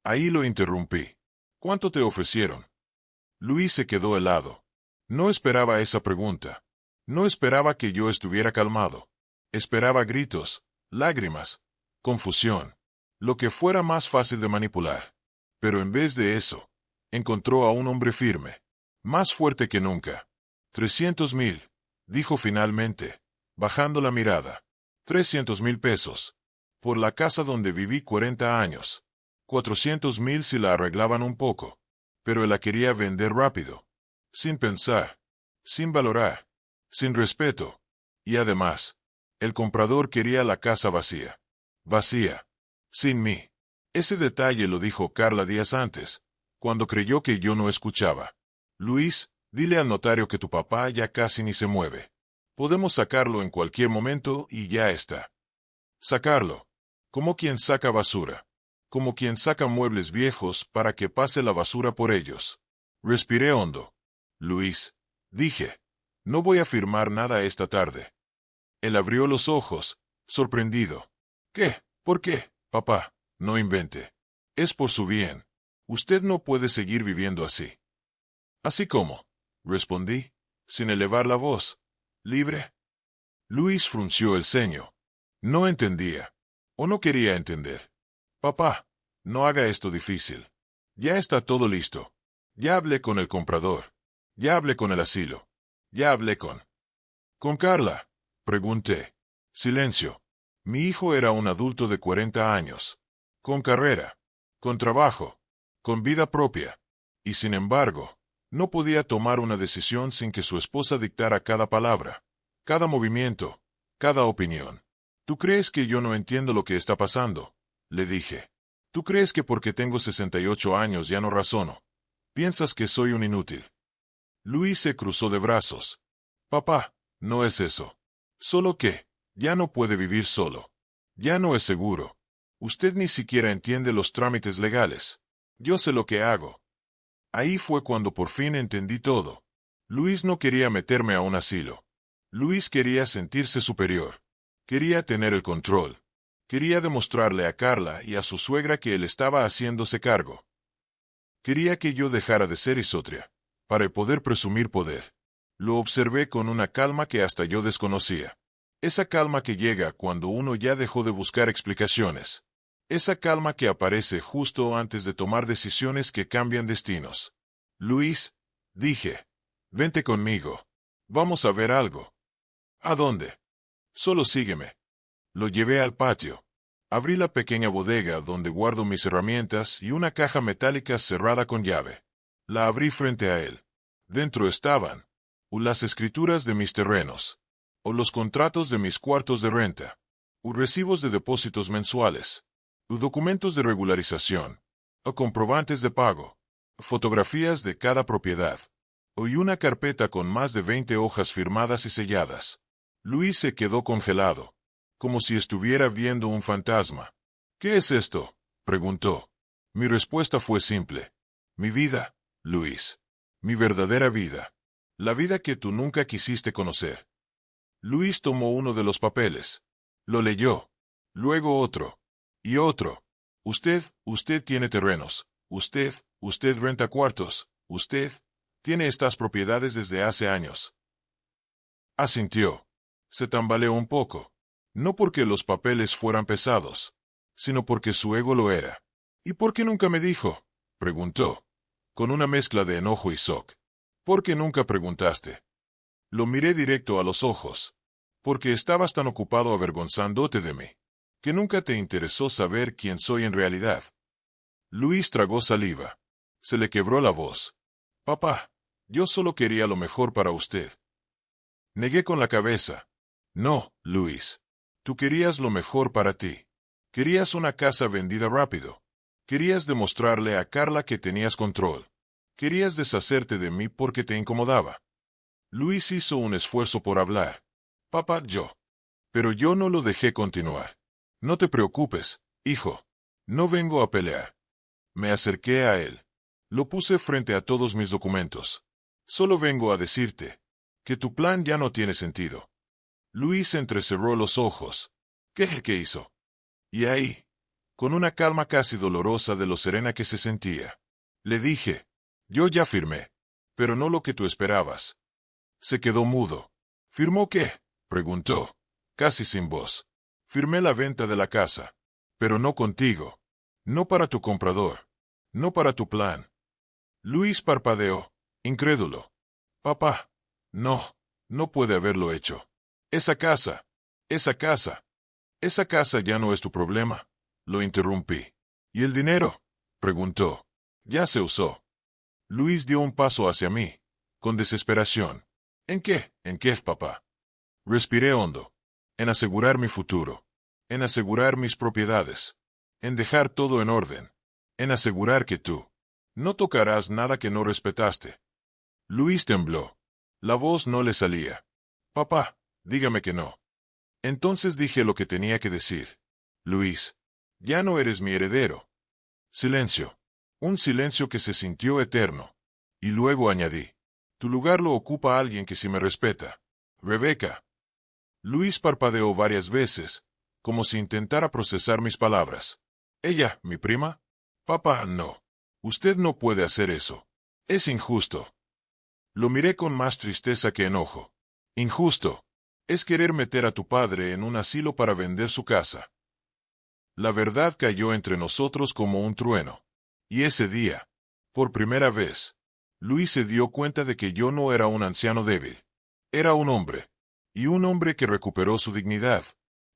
ahí lo interrumpí. ¿Cuánto te ofrecieron? Luis se quedó helado. No esperaba esa pregunta. No esperaba que yo estuviera calmado. Esperaba gritos, lágrimas, confusión, lo que fuera más fácil de manipular. Pero en vez de eso, encontró a un hombre firme, más fuerte que nunca. 300,000, dijo finalmente, bajando la mirada. 300,000 pesos. Por la casa donde viví 40 años. 400,000 si la arreglaban un poco. Pero él la quería vender rápido. Sin pensar. Sin valorar. Sin respeto. Y además, el comprador quería la casa vacía. Vacía. Sin mí. Ese detalle lo dijo Carla días antes, cuando creyó que yo no escuchaba. Luis, dile al notario que tu papá ya casi ni se mueve. Podemos sacarlo en cualquier momento y ya está. Sacarlo. Como quien saca basura. Como quien saca muebles viejos para que pase la basura por ellos. Respiré hondo. Luis, dije, no voy a firmar nada esta tarde. Él abrió los ojos, sorprendido. ¿Qué? ¿Por qué, papá? No invente. Es por su bien. Usted no puede seguir viviendo así. ¿Así cómo? Respondí, sin elevar la voz. ¿Libre? Luis frunció el ceño. No entendía. O no quería entender. Papá, no haga esto difícil. Ya está todo listo. Ya hablé con el comprador. Ya hablé con el asilo. Ya hablé con... ¿Con Carla? Pregunté. Silencio. Mi hijo era un adulto de 40 años. Con carrera. Con trabajo. Con vida propia. Y sin embargo, no podía tomar una decisión sin que su esposa dictara cada palabra, cada movimiento, cada opinión. ¿Tú crees que yo no entiendo lo que está pasando? Le dije. ¿Tú crees que porque tengo 68 años ya no razono? ¿Piensas que soy un inútil? Luis se cruzó de brazos. Papá, no es eso. Solo que, ya no puede vivir solo. Ya no es seguro. Usted ni siquiera entiende los trámites legales. Yo sé lo que hago. Ahí fue cuando por fin entendí todo. Luis no quería meterme a un asilo. Luis quería sentirse superior. Quería tener el control. Quería demostrarle a Carla y a su suegra que él estaba haciéndose cargo. Quería que yo dejara de ser Isotria, para poder presumir poder. Lo observé con una calma que hasta yo desconocía. Esa calma que llega cuando uno ya dejó de buscar explicaciones. Esa calma que aparece justo antes de tomar decisiones que cambian destinos. Luis, dije, vente conmigo. Vamos a ver algo. ¿A dónde? Solo sígueme. Lo llevé al patio. Abrí la pequeña bodega donde guardo mis herramientas y una caja metálica cerrada con llave. La abrí frente a él. Dentro estaban o las escrituras de mis terrenos, o los contratos de mis cuartos de renta, o recibos de depósitos mensuales, o documentos de regularización, o comprobantes de pago, fotografías de cada propiedad, y una carpeta con más de 20 hojas firmadas y selladas. Luis se quedó congelado, como si estuviera viendo un fantasma. ¿Qué es esto?, preguntó. Mi respuesta fue simple. Mi vida, Luis. Mi verdadera vida. La vida que tú nunca quisiste conocer. Luis tomó uno de los papeles. Lo leyó. Luego otro. Y otro. Usted tiene terrenos. Usted renta cuartos. Usted tiene estas propiedades desde hace años. Asintió. Se tambaleó un poco. No porque los papeles fueran pesados, sino porque su ego lo era. ¿Y por qué nunca me dijo?, preguntó, con una mezcla de enojo y shock. ¿Por qué nunca preguntaste? Lo miré directo a los ojos. Porque estabas tan ocupado avergonzándote de mí, que nunca te interesó saber quién soy en realidad. Luis tragó saliva. Se le quebró la voz. Papá, yo solo quería lo mejor para usted. Negué con la cabeza. No, Luis. Tú querías lo mejor para ti. Querías una casa vendida rápido. Querías demostrarle a Carla que tenías control. Querías deshacerte de mí porque te incomodaba. Luis hizo un esfuerzo por hablar. Papá, yo. Pero yo no lo dejé continuar. No te preocupes, hijo. No vengo a pelear. Me acerqué a él. Lo puse frente a todos mis documentos. Solo vengo a decirte que tu plan ya no tiene sentido. Luis entrecerró los ojos. ¿Qué hizo? Y ahí, con una calma casi dolorosa de lo serena que se sentía, le dije, yo ya firmé, pero no lo que tú esperabas. Se quedó mudo. ¿Firmó qué?, preguntó, casi sin voz. Firmé la venta de la casa, pero no contigo. No para tu comprador. No para tu plan. Luis parpadeó, incrédulo. Papá, no puede haberlo hecho. Esa casa ya no es tu problema. Lo interrumpí. ¿Y el dinero?, preguntó. Ya se usó. Luis dio un paso hacia mí, con desesperación. ¿En qué, papá? Respiré hondo. En asegurar mi futuro. En asegurar mis propiedades. En dejar todo en orden. En asegurar que tú no tocarás nada que no respetaste. Luis tembló. La voz no le salía. Papá, dígame que no. Entonces dije lo que tenía que decir. Luis, ya no eres mi heredero. Silencio. Un silencio que se sintió eterno. Y luego añadí. Tu lugar lo ocupa alguien que sí me respeta. Rebeca. Luis parpadeó varias veces, como si intentara procesar mis palabras. ¿Ella, mi prima? Papá, no. Usted no puede hacer eso. Es injusto. Lo miré con más tristeza que enojo. Injusto. Es querer meter a tu padre en un asilo para vender su casa. La verdad cayó entre nosotros como un trueno. Y ese día, por primera vez, Luis se dio cuenta de que yo no era un anciano débil. Era un hombre. Y un hombre que recuperó su dignidad.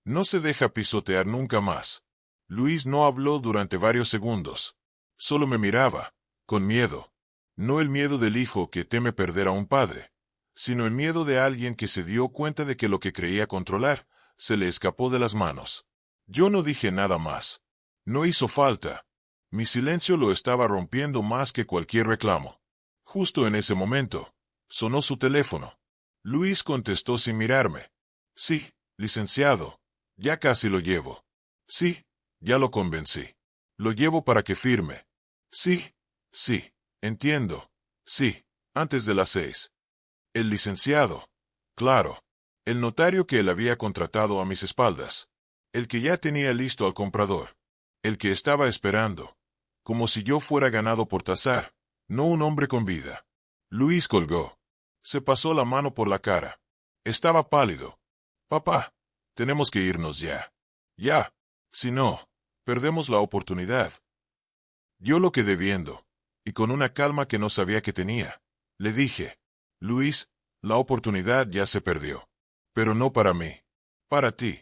No se deja pisotear nunca más. Luis no habló durante varios segundos. Solo me miraba, con miedo. No el miedo del hijo que teme perder a un padre, sino el miedo de alguien que se dio cuenta de que lo que creía controlar se le escapó de las manos. Yo no dije nada más. No hizo falta. Mi silencio lo estaba rompiendo más que cualquier reclamo. Justo en ese momento, sonó su teléfono. Luis contestó sin mirarme. Sí, licenciado, ya casi lo llevo. Sí, ya lo convencí. Lo llevo para que firme. Sí, entiendo. Sí, antes de las 6. El licenciado. Claro. El notario que él había contratado a mis espaldas. El que ya tenía listo al comprador. El que estaba esperando. Como si yo fuera ganado por tazar, no un hombre con vida. Luis colgó. Se pasó la mano por la cara. Estaba pálido. Papá, tenemos que irnos ya. Ya. Si no, perdemos la oportunidad. Yo lo quedé viendo, y con una calma que no sabía que tenía, le dije, Luis, la oportunidad ya se perdió. Pero no para mí. Para ti.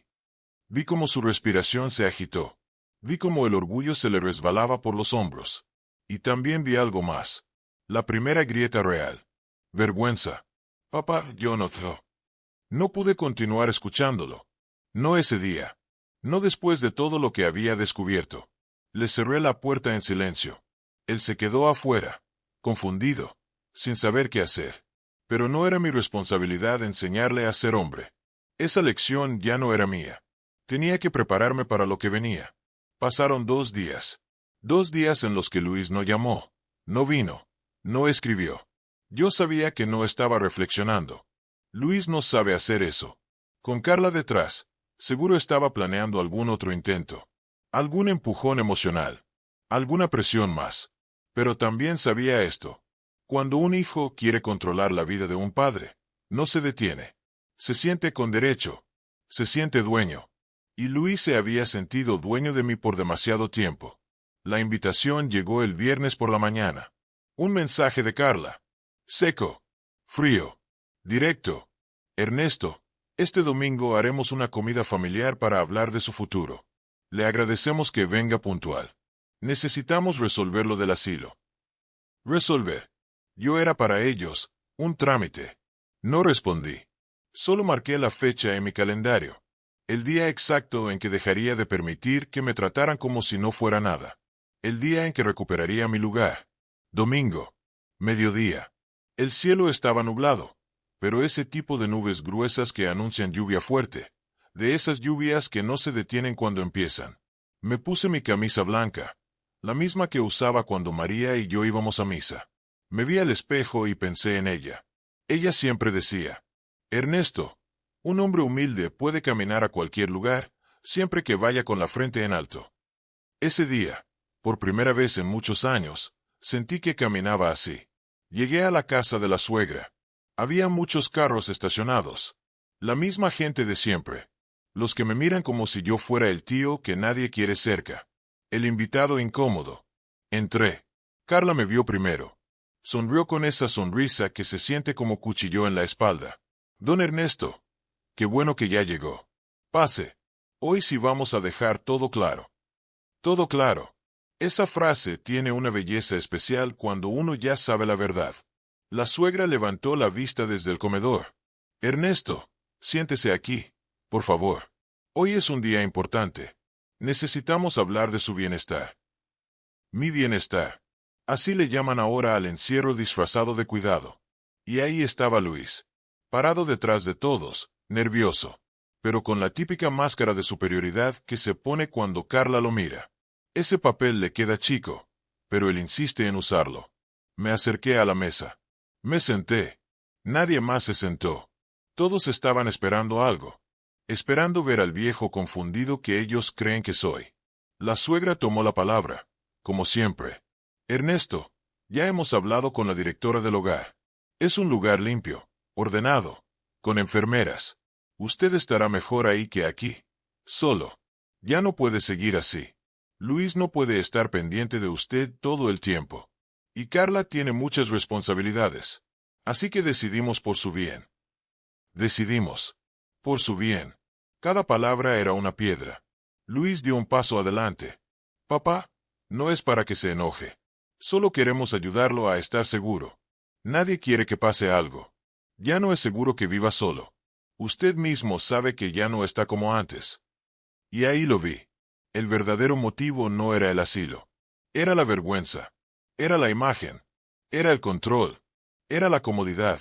Vi cómo su respiración se agitó. Vi cómo el orgullo se le resbalaba por los hombros. Y también vi algo más. La primera grieta real. Vergüenza. Papá, yo no pude continuar escuchándolo. No ese día. No después de todo lo que había descubierto. Le cerré la puerta en silencio. Él se quedó afuera, confundido, sin saber qué hacer. Pero no era mi responsabilidad enseñarle a ser hombre. Esa lección ya no era mía. Tenía que prepararme para lo que venía. Pasaron 2 días. 2 días en los que Luis no llamó, no vino, no escribió. Yo sabía que no estaba reflexionando. Luis no sabe hacer eso. Con Carla detrás, seguro estaba planeando algún otro intento. Algún empujón emocional. Alguna presión más. Pero también sabía esto. Cuando un hijo quiere controlar la vida de un padre, no se detiene. Se siente con derecho. Se siente dueño. Y Luis se había sentido dueño de mí por demasiado tiempo. La invitación llegó el viernes por la mañana. Un mensaje de Carla. Seco. Frío. Directo. Ernesto, este domingo haremos una comida familiar para hablar de su futuro. Le agradecemos que venga puntual. Necesitamos resolver lo del asilo. Resolver. Yo era para ellos un trámite. No respondí. Solo marqué la fecha en mi calendario. El día exacto en que dejaría de permitir que me trataran como si no fuera nada. El día en que recuperaría mi lugar. Domingo. Mediodía. El cielo estaba nublado, pero ese tipo de nubes gruesas que anuncian lluvia fuerte. De esas lluvias que no se detienen cuando empiezan. Me puse mi camisa blanca, la misma que usaba cuando María y yo íbamos a misa. Me vi al espejo y pensé en ella. Ella siempre decía, Ernesto, un hombre humilde puede caminar a cualquier lugar, siempre que vaya con la frente en alto. Ese día, por primera vez en muchos años, sentí que caminaba así. Llegué a la casa de la suegra. Había muchos carros estacionados. La misma gente de siempre. Los que me miran como si yo fuera el tío que nadie quiere cerca. El invitado incómodo. Entré. Carla me vio primero. Sonrió con esa sonrisa que se siente como cuchillo en la espalda. Don Ernesto. Qué bueno que ya llegó. Pase. Hoy sí vamos a dejar todo claro. Todo claro. Esa frase tiene una belleza especial cuando uno ya sabe la verdad. La suegra levantó la vista desde el comedor. Ernesto, siéntese aquí. Por favor. Hoy es un día importante. Necesitamos hablar de su bienestar. Mi bienestar. Así le llaman ahora al encierro disfrazado de cuidado. Y ahí estaba Luis. Parado detrás de todos, nervioso. Pero con la típica máscara de superioridad que se pone cuando Carla lo mira. Ese papel le queda chico, pero él insiste en usarlo. Me acerqué a la mesa. Me senté. Nadie más se sentó. Todos estaban esperando algo. Esperando ver al viejo confundido que ellos creen que soy. La suegra tomó la palabra, como siempre. Ernesto, ya hemos hablado con la directora del hogar. Es un lugar limpio, ordenado, con enfermeras. Usted estará mejor ahí que aquí. Solo. Ya no puede seguir así. Luis no puede estar pendiente de usted todo el tiempo. Y Carla tiene muchas responsabilidades. Así que decidimos por su bien. Decidimos. Por su bien. Cada palabra era una piedra. Luis dio un paso adelante. Papá, no es para que se enoje. Solo queremos ayudarlo a estar seguro. Nadie quiere que pase algo. Ya no es seguro que viva solo. Usted mismo sabe que ya no está como antes. Y ahí lo vi. El verdadero motivo no era el asilo. Era la vergüenza. Era la imagen. Era el control. Era la comodidad.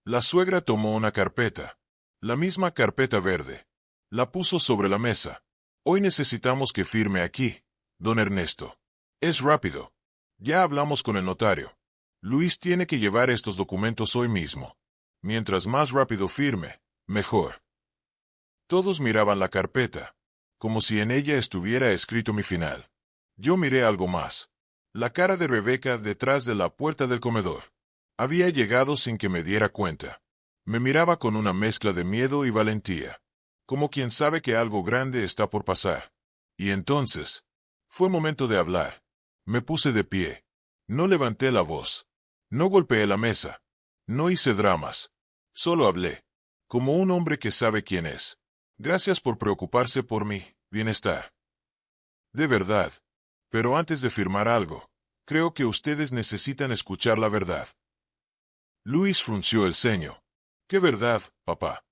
La suegra tomó una carpeta. La misma carpeta verde. La puso sobre la mesa. Hoy necesitamos que firme aquí, don Ernesto. Es rápido. Ya hablamos con el notario. Luis tiene que llevar estos documentos hoy mismo. Mientras más rápido firme, mejor. Todos miraban la carpeta, como si en ella estuviera escrito mi final. Yo miré algo más. La cara de Rebeca detrás de la puerta del comedor. Había llegado sin que me diera cuenta. Me miraba con una mezcla de miedo y valentía, como quien sabe que algo grande está por pasar. Y entonces, fue momento de hablar. Me puse de pie. No levanté la voz. No golpeé la mesa. No hice dramas. Solo hablé, como un hombre que sabe quién es. Gracias por preocuparse por mi bienestar. De verdad. Pero antes de firmar algo, creo que ustedes necesitan escuchar la verdad. Luis frunció el ceño. ¿Qué verdad, papá?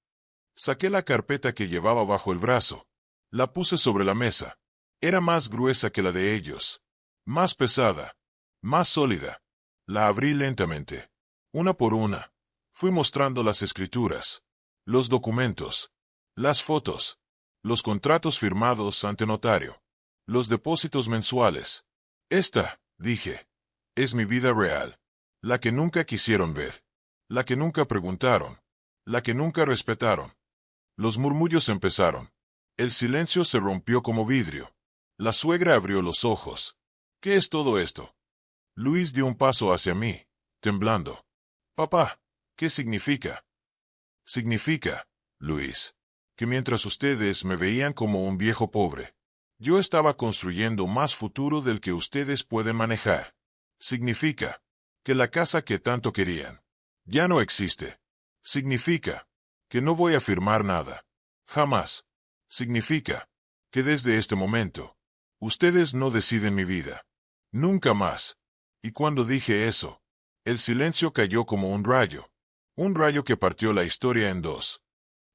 Saqué la carpeta que llevaba bajo el brazo. La puse sobre la mesa. Era más gruesa que la de ellos. Más pesada. Más sólida. La abrí lentamente. Una por una. Fui mostrando las escrituras. Los documentos. Las fotos. Los contratos firmados ante notario. Los depósitos mensuales. Esta, dije, es mi vida real. La que nunca quisieron ver. La que nunca preguntaron. La que nunca respetaron. Los murmullos empezaron. El silencio se rompió como vidrio. La suegra abrió los ojos. ¿Qué es todo esto? Luis dio un paso hacia mí, temblando. Papá, ¿qué significa? Significa, Luis, que mientras ustedes me veían como un viejo pobre, yo estaba construyendo más futuro del que ustedes pueden manejar. Significa que la casa que tanto querían ya no existe. Significa que no voy a firmar nada. Jamás. Significa que desde este momento, ustedes no deciden mi vida. Nunca más. Y cuando dije eso, el silencio cayó como un rayo. Un rayo que partió la historia en dos.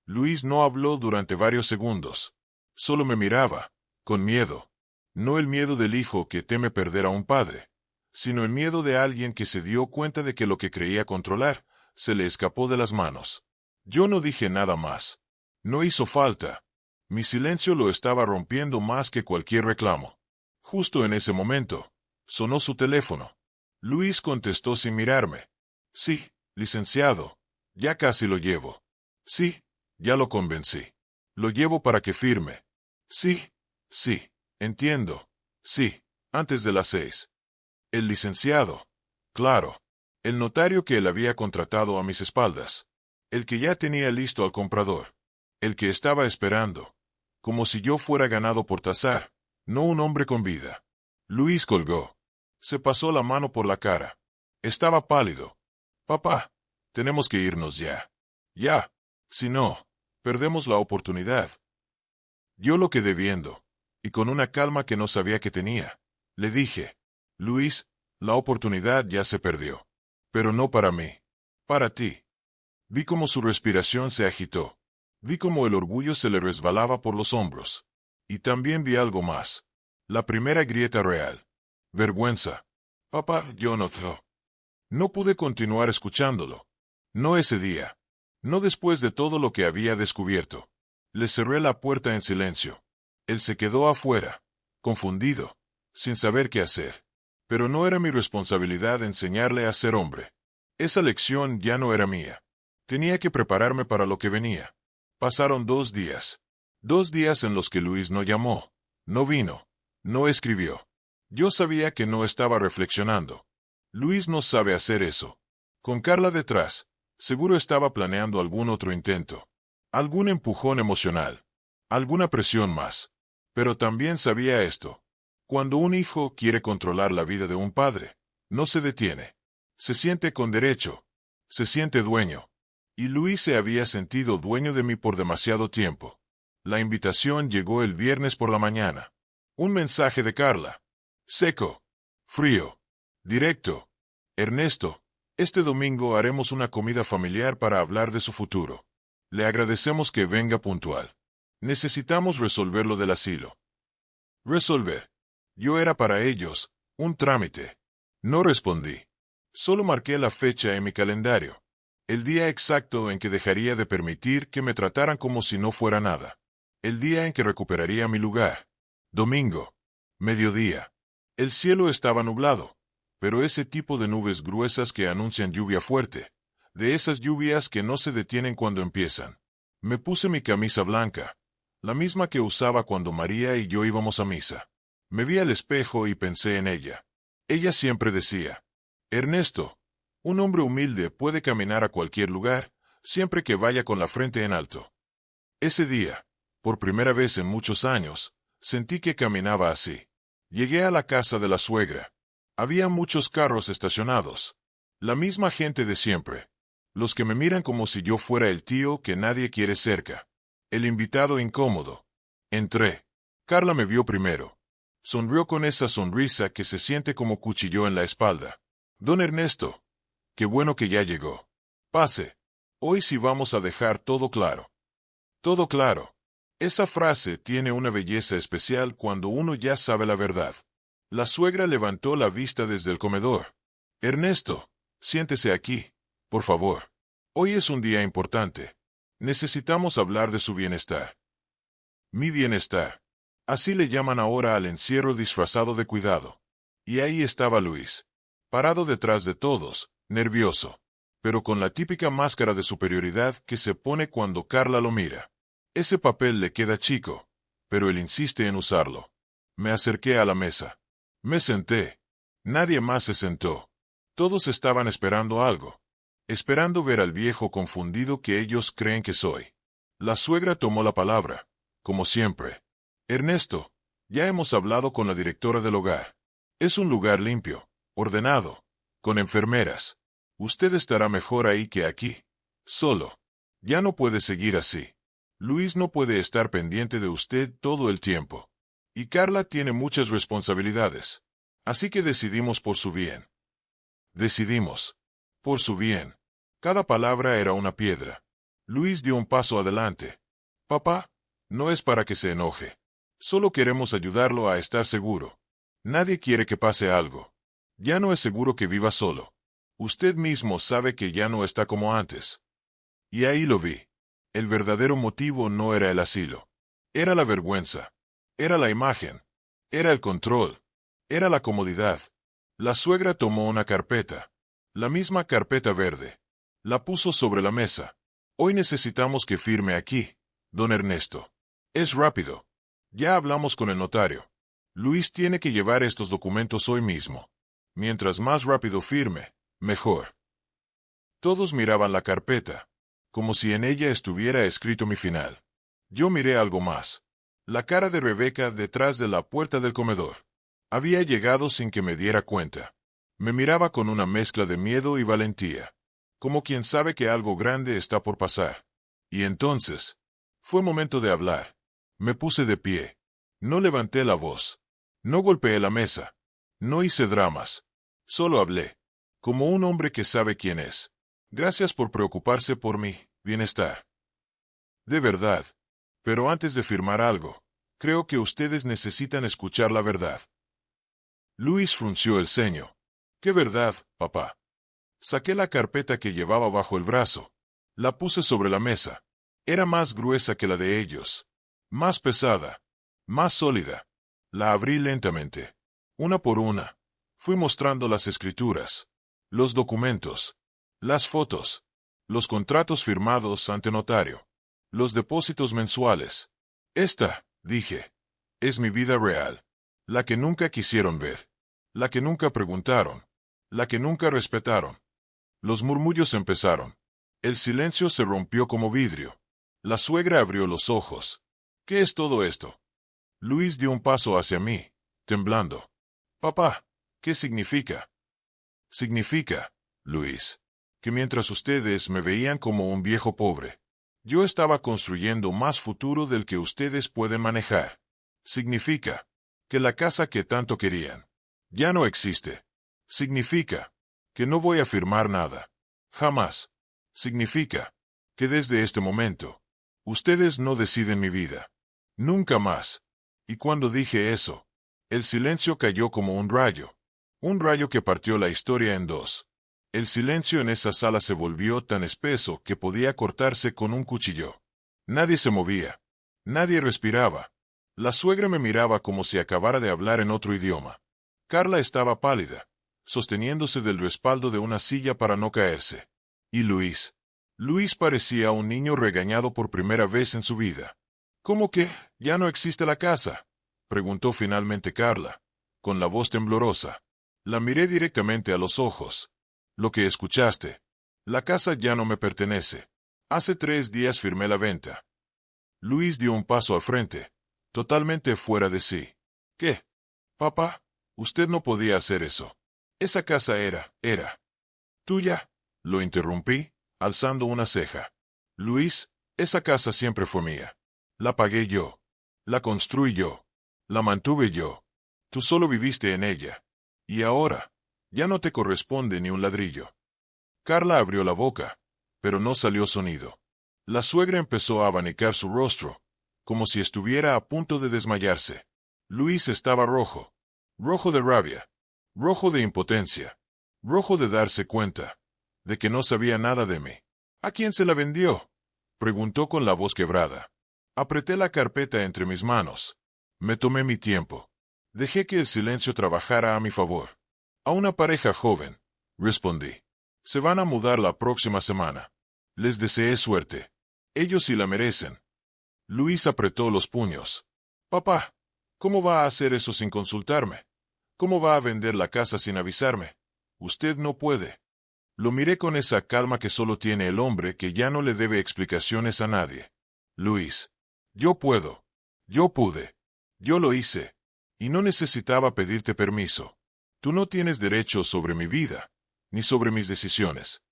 Luis no habló durante varios segundos. Solo me miraba, con miedo. No el miedo del hijo que teme perder a un padre, sino el miedo de alguien que se dio cuenta de que lo que creía controlar se le escapó de las manos. Yo no dije nada más. No hizo falta. Mi silencio lo estaba rompiendo más que cualquier reclamo. Justo en ese momento, sonó su teléfono. Luis contestó sin mirarme. Sí, licenciado, ya casi lo llevo. Sí, ya lo convencí. Lo llevo para que firme. Sí, sí, entiendo. Sí, antes de las 6. El licenciado. Claro. El notario que él había contratado a mis espaldas. El que ya tenía listo al comprador. El que estaba esperando. Como si yo fuera ganado por tasar, no un hombre con vida. Luis colgó. Se pasó la mano por la cara. Estaba pálido. Papá, tenemos que irnos ya. Ya. Si no, perdemos la oportunidad. Yo lo quedé viendo, y con una calma que no sabía que tenía, le dije, Luis, la oportunidad ya se perdió. Pero no para mí. Para ti. Vi cómo su respiración se agitó. Vi cómo el orgullo se le resbalaba por los hombros. Y también vi algo más. La primera grieta real. Vergüenza. Papá, yo no pude continuar escuchándolo. No ese día. No después de todo lo que había descubierto. Le cerré la puerta en silencio. Él se quedó afuera, confundido, sin saber qué hacer. Pero no era mi responsabilidad enseñarle a ser hombre. Esa lección ya no era mía. Tenía que prepararme para lo que venía. Pasaron 2 días. 2 días en los que Luis no llamó, no vino, no escribió. Yo sabía que no estaba reflexionando. Luis no sabe hacer eso. Con Carla detrás, seguro estaba planeando algún otro intento. Algún empujón emocional. Alguna presión más. Pero también sabía esto. Cuando un hijo quiere controlar la vida de un padre, no se detiene. Se siente con derecho. Se siente dueño. Y Luis se había sentido dueño de mí por demasiado tiempo. La invitación llegó el viernes por la mañana. Un mensaje de Carla. Seco. Frío. Directo. Ernesto, este domingo haremos una comida familiar para hablar de su futuro. Le agradecemos que venga puntual. Necesitamos resolver lo del asilo. Resolver. Yo era para ellos un trámite. No respondí. Solo marqué la fecha en mi calendario. El día exacto en que dejaría de permitir que me trataran como si no fuera nada. El día en que recuperaría mi lugar. Domingo. Mediodía. El cielo estaba nublado, pero ese tipo de nubes gruesas que anuncian lluvia fuerte. De esas lluvias que no se detienen cuando empiezan. Me puse mi camisa blanca, la misma que usaba cuando María y yo íbamos a misa. Me vi al espejo y pensé en ella. Ella siempre decía, Ernesto, un hombre humilde puede caminar a cualquier lugar, siempre que vaya con la frente en alto. Ese día, por primera vez en muchos años, sentí que caminaba así. Llegué a la casa de la suegra. Había muchos carros estacionados. La misma gente de siempre. Los que me miran como si yo fuera el tío que nadie quiere cerca. El invitado incómodo. Entré. Carla me vio primero. Sonrió con esa sonrisa que se siente como cuchillo en la espalda. Don Ernesto. Qué bueno que ya llegó. Pase. Hoy sí vamos a dejar todo claro. Todo claro. Esa frase tiene una belleza especial cuando uno ya sabe la verdad. La suegra levantó la vista desde el comedor. Ernesto, siéntese aquí, por favor. Hoy es un día importante. Necesitamos hablar de su bienestar. Mi bienestar. Así le llaman ahora al encierro disfrazado de cuidado. Y ahí estaba Luis, parado detrás de todos, nervioso, pero con la típica máscara de superioridad que se pone cuando Carla lo mira. Ese papel le queda chico, pero él insiste en usarlo. Me acerqué a la mesa. Me senté. Nadie más se sentó. Todos estaban esperando algo. Esperando ver al viejo confundido que ellos creen que soy. La suegra tomó la palabra, como siempre. Ernesto, ya hemos hablado con la directora del hogar. Es un lugar limpio, ordenado, con enfermeras. Usted estará mejor ahí que aquí. Solo. Ya no puede seguir así. Luis no puede estar pendiente de usted todo el tiempo. Y Carla tiene muchas responsabilidades. Así que decidimos por su bien. Decidimos. Por su bien. Cada palabra era una piedra. Luis dio un paso adelante. Papá, no es para que se enoje. Solo queremos ayudarlo a estar seguro. Nadie quiere que pase algo. Ya no es seguro que viva solo. Usted mismo sabe que ya no está como antes. Y ahí lo vi. El verdadero motivo no era el asilo. Era la vergüenza. Era la imagen. Era el control. Era la comodidad. La suegra tomó una carpeta. La misma carpeta verde. La puso sobre la mesa. Hoy necesitamos que firme aquí, don Ernesto. Es rápido. Ya hablamos con el notario. Luis tiene que llevar estos documentos hoy mismo. Mientras más rápido firme, mejor. Todos miraban la carpeta, como si en ella estuviera escrito mi final. Yo miré algo más. La cara de Rebeca detrás de la puerta del comedor. Había llegado sin que me diera cuenta. Me miraba con una mezcla de miedo y valentía, como quien sabe que algo grande está por pasar. Y entonces, fue momento de hablar. Me puse de pie. No levanté la voz. No golpeé la mesa. No hice dramas. Solo hablé, como un hombre que sabe quién es. Gracias por preocuparse por mi bienestar. De verdad. Pero antes de firmar algo, creo que ustedes necesitan escuchar la verdad. Luis frunció el ceño. ¿Qué verdad, papá? Saqué la carpeta que llevaba bajo el brazo. La puse sobre la mesa. Era más gruesa que la de ellos. Más pesada. Más sólida. La abrí lentamente. Una por una. Fui mostrando las escrituras. Los documentos. Las fotos. Los contratos firmados ante notario. Los depósitos mensuales. Esta, dije, es mi vida real. La que nunca quisieron ver. La que nunca preguntaron. La que nunca respetaron. Los murmullos empezaron. El silencio se rompió como vidrio. La suegra abrió los ojos. ¿Qué es todo esto? Luis dio un paso hacia mí, temblando. Papá, ¿qué significa? Significa, Luis, que mientras ustedes me veían como un viejo pobre, yo estaba construyendo más futuro del que ustedes pueden manejar. Significa que la casa que tanto querían ya no existe. Significa que no voy a firmar nada. Jamás. Significa que desde este momento, ustedes no deciden mi vida. Nunca más. Y cuando dije eso, el silencio cayó como un rayo. Un rayo que partió la historia en dos. El silencio en esa sala se volvió tan espeso que podía cortarse con un cuchillo. Nadie se movía. Nadie respiraba. La suegra me miraba como si acabara de hablar en otro idioma. Carla estaba pálida, sosteniéndose del respaldo de una silla para no caerse. Y Luis. Luis parecía un niño regañado por primera vez en su vida. ¿Cómo que ya no existe la casa?, preguntó finalmente Carla, con la voz temblorosa. La miré directamente a los ojos. Lo que escuchaste. La casa ya no me pertenece. Hace 3 días firmé la venta. Luis dio un paso al frente, totalmente fuera de sí. ¿Qué? Papá, usted no podía hacer eso. Esa casa era tuya. Lo interrumpí, alzando una ceja. Luis, esa casa siempre fue mía. La pagué yo. La construí yo. La mantuve yo. Tú solo viviste en ella. Y ahora, ya no te corresponde ni un ladrillo. Carla abrió la boca, pero no salió sonido. La suegra empezó a abanicar su rostro, como si estuviera a punto de desmayarse. Luis estaba rojo. Rojo de rabia. Rojo de impotencia. Rojo de darse cuenta de que no sabía nada de mí. ¿A quién se la vendió?, preguntó con la voz quebrada. Apreté la carpeta entre mis manos. Me tomé mi tiempo. Dejé que el silencio trabajara a mi favor. A una pareja joven, respondí. Se van a mudar la próxima semana. Les deseé suerte. Ellos sí la merecen. Luis apretó los puños. Papá, ¿cómo va a hacer eso sin consultarme? ¿Cómo va a vender la casa sin avisarme? Usted no puede. Lo miré con esa calma que solo tiene el hombre que ya no le debe explicaciones a nadie. Luis, yo puedo. Yo pude. Yo lo hice. Y no necesitaba pedirte permiso. Tú no tienes derecho sobre mi vida, ni sobre mis decisiones.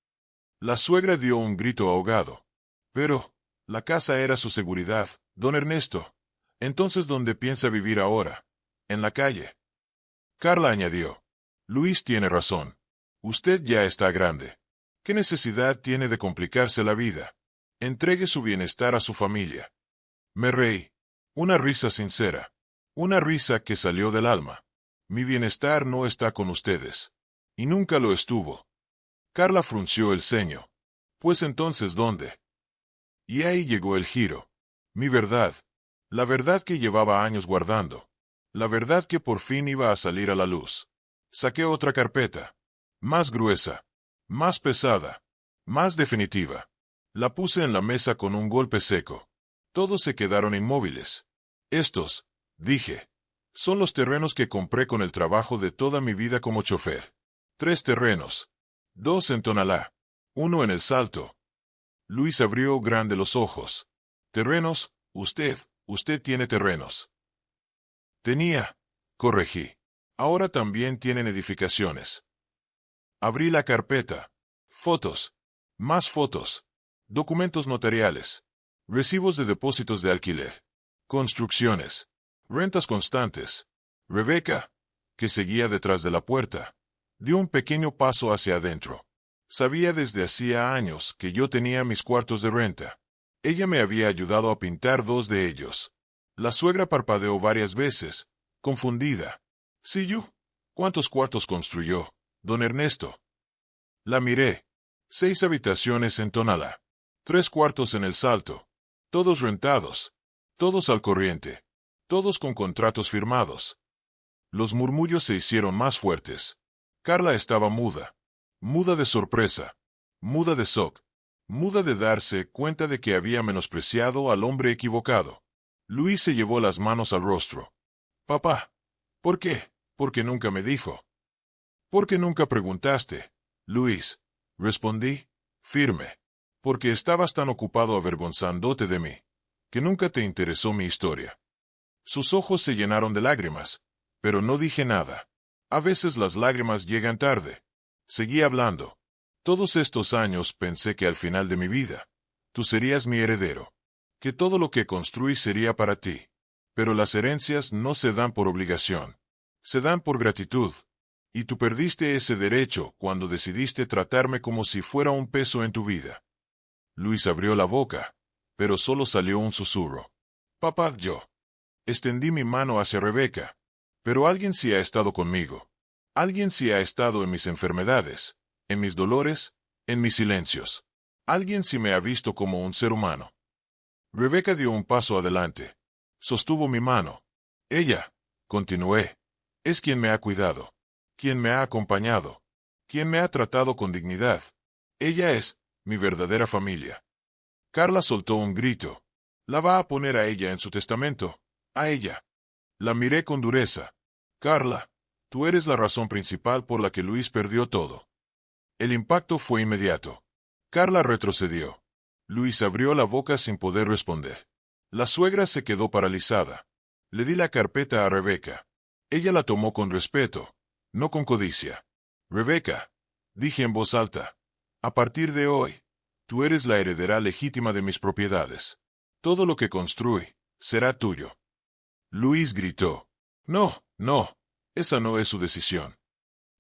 La suegra dio un grito ahogado. Pero, la casa era su seguridad, don Ernesto. Entonces, ¿dónde piensa vivir ahora? En la calle. Carla añadió. Luis tiene razón. Usted ya está grande. ¿Qué necesidad tiene de complicarse la vida? Entregue su bienestar a su familia. Me reí. Una risa sincera. Una risa que salió del alma. Mi bienestar no está con ustedes. Y nunca lo estuvo. Carla frunció el ceño. Pues entonces, ¿dónde? Y ahí llegó el giro. Mi verdad. La verdad que llevaba años guardando. La verdad que por fin iba a salir a la luz. Saqué otra carpeta. Más gruesa. Más pesada. Más definitiva. La puse en la mesa con un golpe seco. Todos se quedaron inmóviles. Estos, dije, son los terrenos que compré con el trabajo de toda mi vida como chofer. 3 terrenos. 2 en Tonalá. 1 en El Salto. Luis abrió grande los ojos. Terrenos, usted tiene terrenos. Tenía, corregí. Ahora también tienen edificaciones. Abrí la carpeta. Fotos. Más fotos. Documentos notariales. Recibos de depósitos de alquiler. Construcciones. Rentas constantes. Rebeca, que seguía detrás de la puerta, dio un pequeño paso hacia adentro. Sabía desde hacía años que yo tenía mis cuartos de renta. Ella me había ayudado a pintar 2 de ellos. La suegra parpadeó varias veces, confundida. ¿Sí yo? ¿Cuántos cuartos construyó, don Ernesto? La miré. 6 habitaciones en Tonalá. 3 cuartos en El Salto. Todos rentados. Todos al corriente. Todos con contratos firmados. Los murmullos se hicieron más fuertes. Carla estaba muda. Muda de sorpresa. Muda de shock. Muda de darse cuenta de que había menospreciado al hombre equivocado. Luis se llevó las manos al rostro. Papá. ¿Por qué? Porque nunca me dijo. ¿Por qué nunca preguntaste, Luis? Respondí, firme. Porque estabas tan ocupado avergonzándote de mí, que nunca te interesó mi historia. Sus ojos se llenaron de lágrimas, pero no dije nada. A veces las lágrimas llegan tarde. Seguí hablando. Todos estos años pensé que al final de mi vida, tú serías mi heredero. Que todo lo que construí sería para ti. Pero las herencias no se dan por obligación. Se dan por gratitud. Y tú perdiste ese derecho cuando decidiste tratarme como si fuera un peso en tu vida. Luis abrió la boca, pero solo salió un susurro. Papá, yo. Extendí mi mano hacia Rebeca. Pero alguien sí ha estado conmigo. Alguien sí ha estado en mis enfermedades, en mis dolores, en mis silencios. Alguien sí me ha visto como un ser humano. Rebeca dio un paso adelante. Sostuvo mi mano. Ella, continué, es quien me ha cuidado, quien me ha acompañado, quien me ha tratado con dignidad. Ella es mi verdadera familia. Carla soltó un grito. La va a poner a ella en su testamento. A ella. La miré con dureza. Carla, tú eres la razón principal por la que Luis perdió todo. El impacto fue inmediato. Carla retrocedió. Luis abrió la boca sin poder responder. La suegra se quedó paralizada. Le di la carpeta a Rebeca. Ella la tomó con respeto, no con codicia. Rebeca, dije en voz alta, a partir de hoy, tú eres la heredera legítima de mis propiedades. Todo lo que construí será tuyo. Luis gritó. No, no, esa no es su decisión.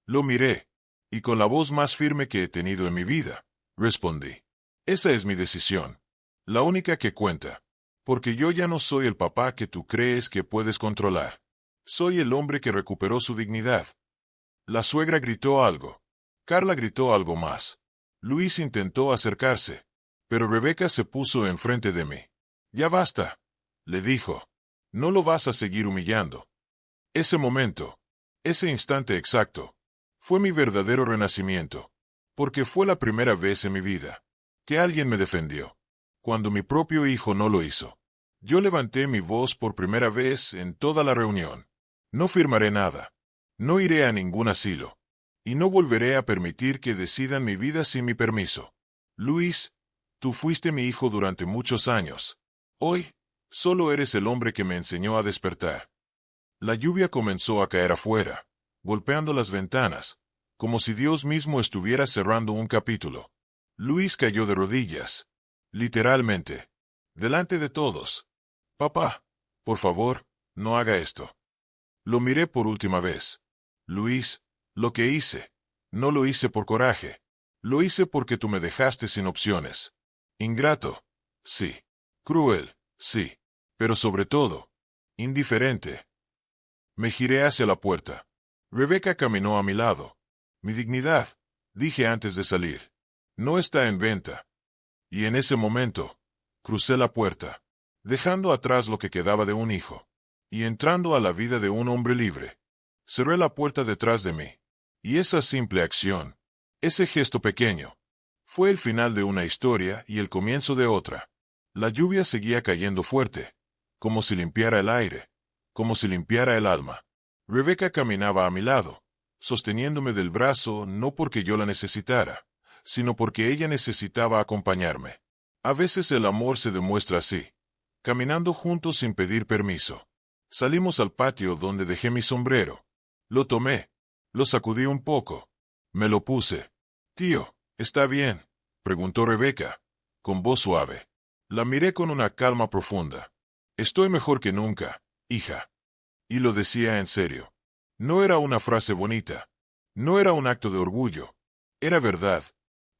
Lo miré, y con la voz más firme que he tenido en mi vida, respondí. Esa es mi decisión. La única que cuenta. Porque yo ya no soy el papá que tú crees que puedes controlar. Soy el hombre que recuperó su dignidad. La suegra gritó algo. Carla gritó algo más. Luis intentó acercarse, pero Rebeca se puso enfrente de mí. Ya basta, le dijo. No lo vas a seguir humillando. Ese momento, ese instante exacto, fue mi verdadero renacimiento, porque fue la primera vez en mi vida que alguien me defendió, cuando mi propio hijo no lo hizo. Yo levanté mi voz por primera vez en toda la reunión. No firmaré nada. No iré a ningún asilo. Y no volveré a permitir que decidan mi vida sin mi permiso. Luis, tú fuiste mi hijo durante muchos años. Hoy, solo eres el hombre que me enseñó a despertar. La lluvia comenzó a caer afuera, golpeando las ventanas, como si Dios mismo estuviera cerrando un capítulo. Luis cayó de rodillas, literalmente, delante de todos. Papá, por favor, no haga esto. Lo miré por última vez. Luis, lo que hice, no lo hice por coraje. Lo hice porque tú me dejaste sin opciones. Ingrato, sí. Cruel, sí. Pero sobre todo, indiferente. Me giré hacia la puerta. Rebeca caminó a mi lado. Mi dignidad, dije antes de salir, no está en venta. Y en ese momento, crucé la puerta, dejando atrás lo que quedaba de un hijo, y entrando a la vida de un hombre libre. Cerré la puerta detrás de mí. Y esa simple acción, ese gesto pequeño, fue el final de una historia y el comienzo de otra. La lluvia seguía cayendo fuerte, como si limpiara el aire, como si limpiara el alma. Rebeca caminaba a mi lado, sosteniéndome del brazo no porque yo la necesitara, sino porque ella necesitaba acompañarme. A veces el amor se demuestra así, caminando juntos sin pedir permiso. Salimos al patio donde dejé mi sombrero. Lo tomé, lo sacudí un poco, me lo puse. Tío, ¿está bien?, preguntó Rebeca, con voz suave. La miré con una calma profunda. Estoy mejor que nunca, hija. Y lo decía en serio. No era una frase bonita. No era un acto de orgullo. Era verdad.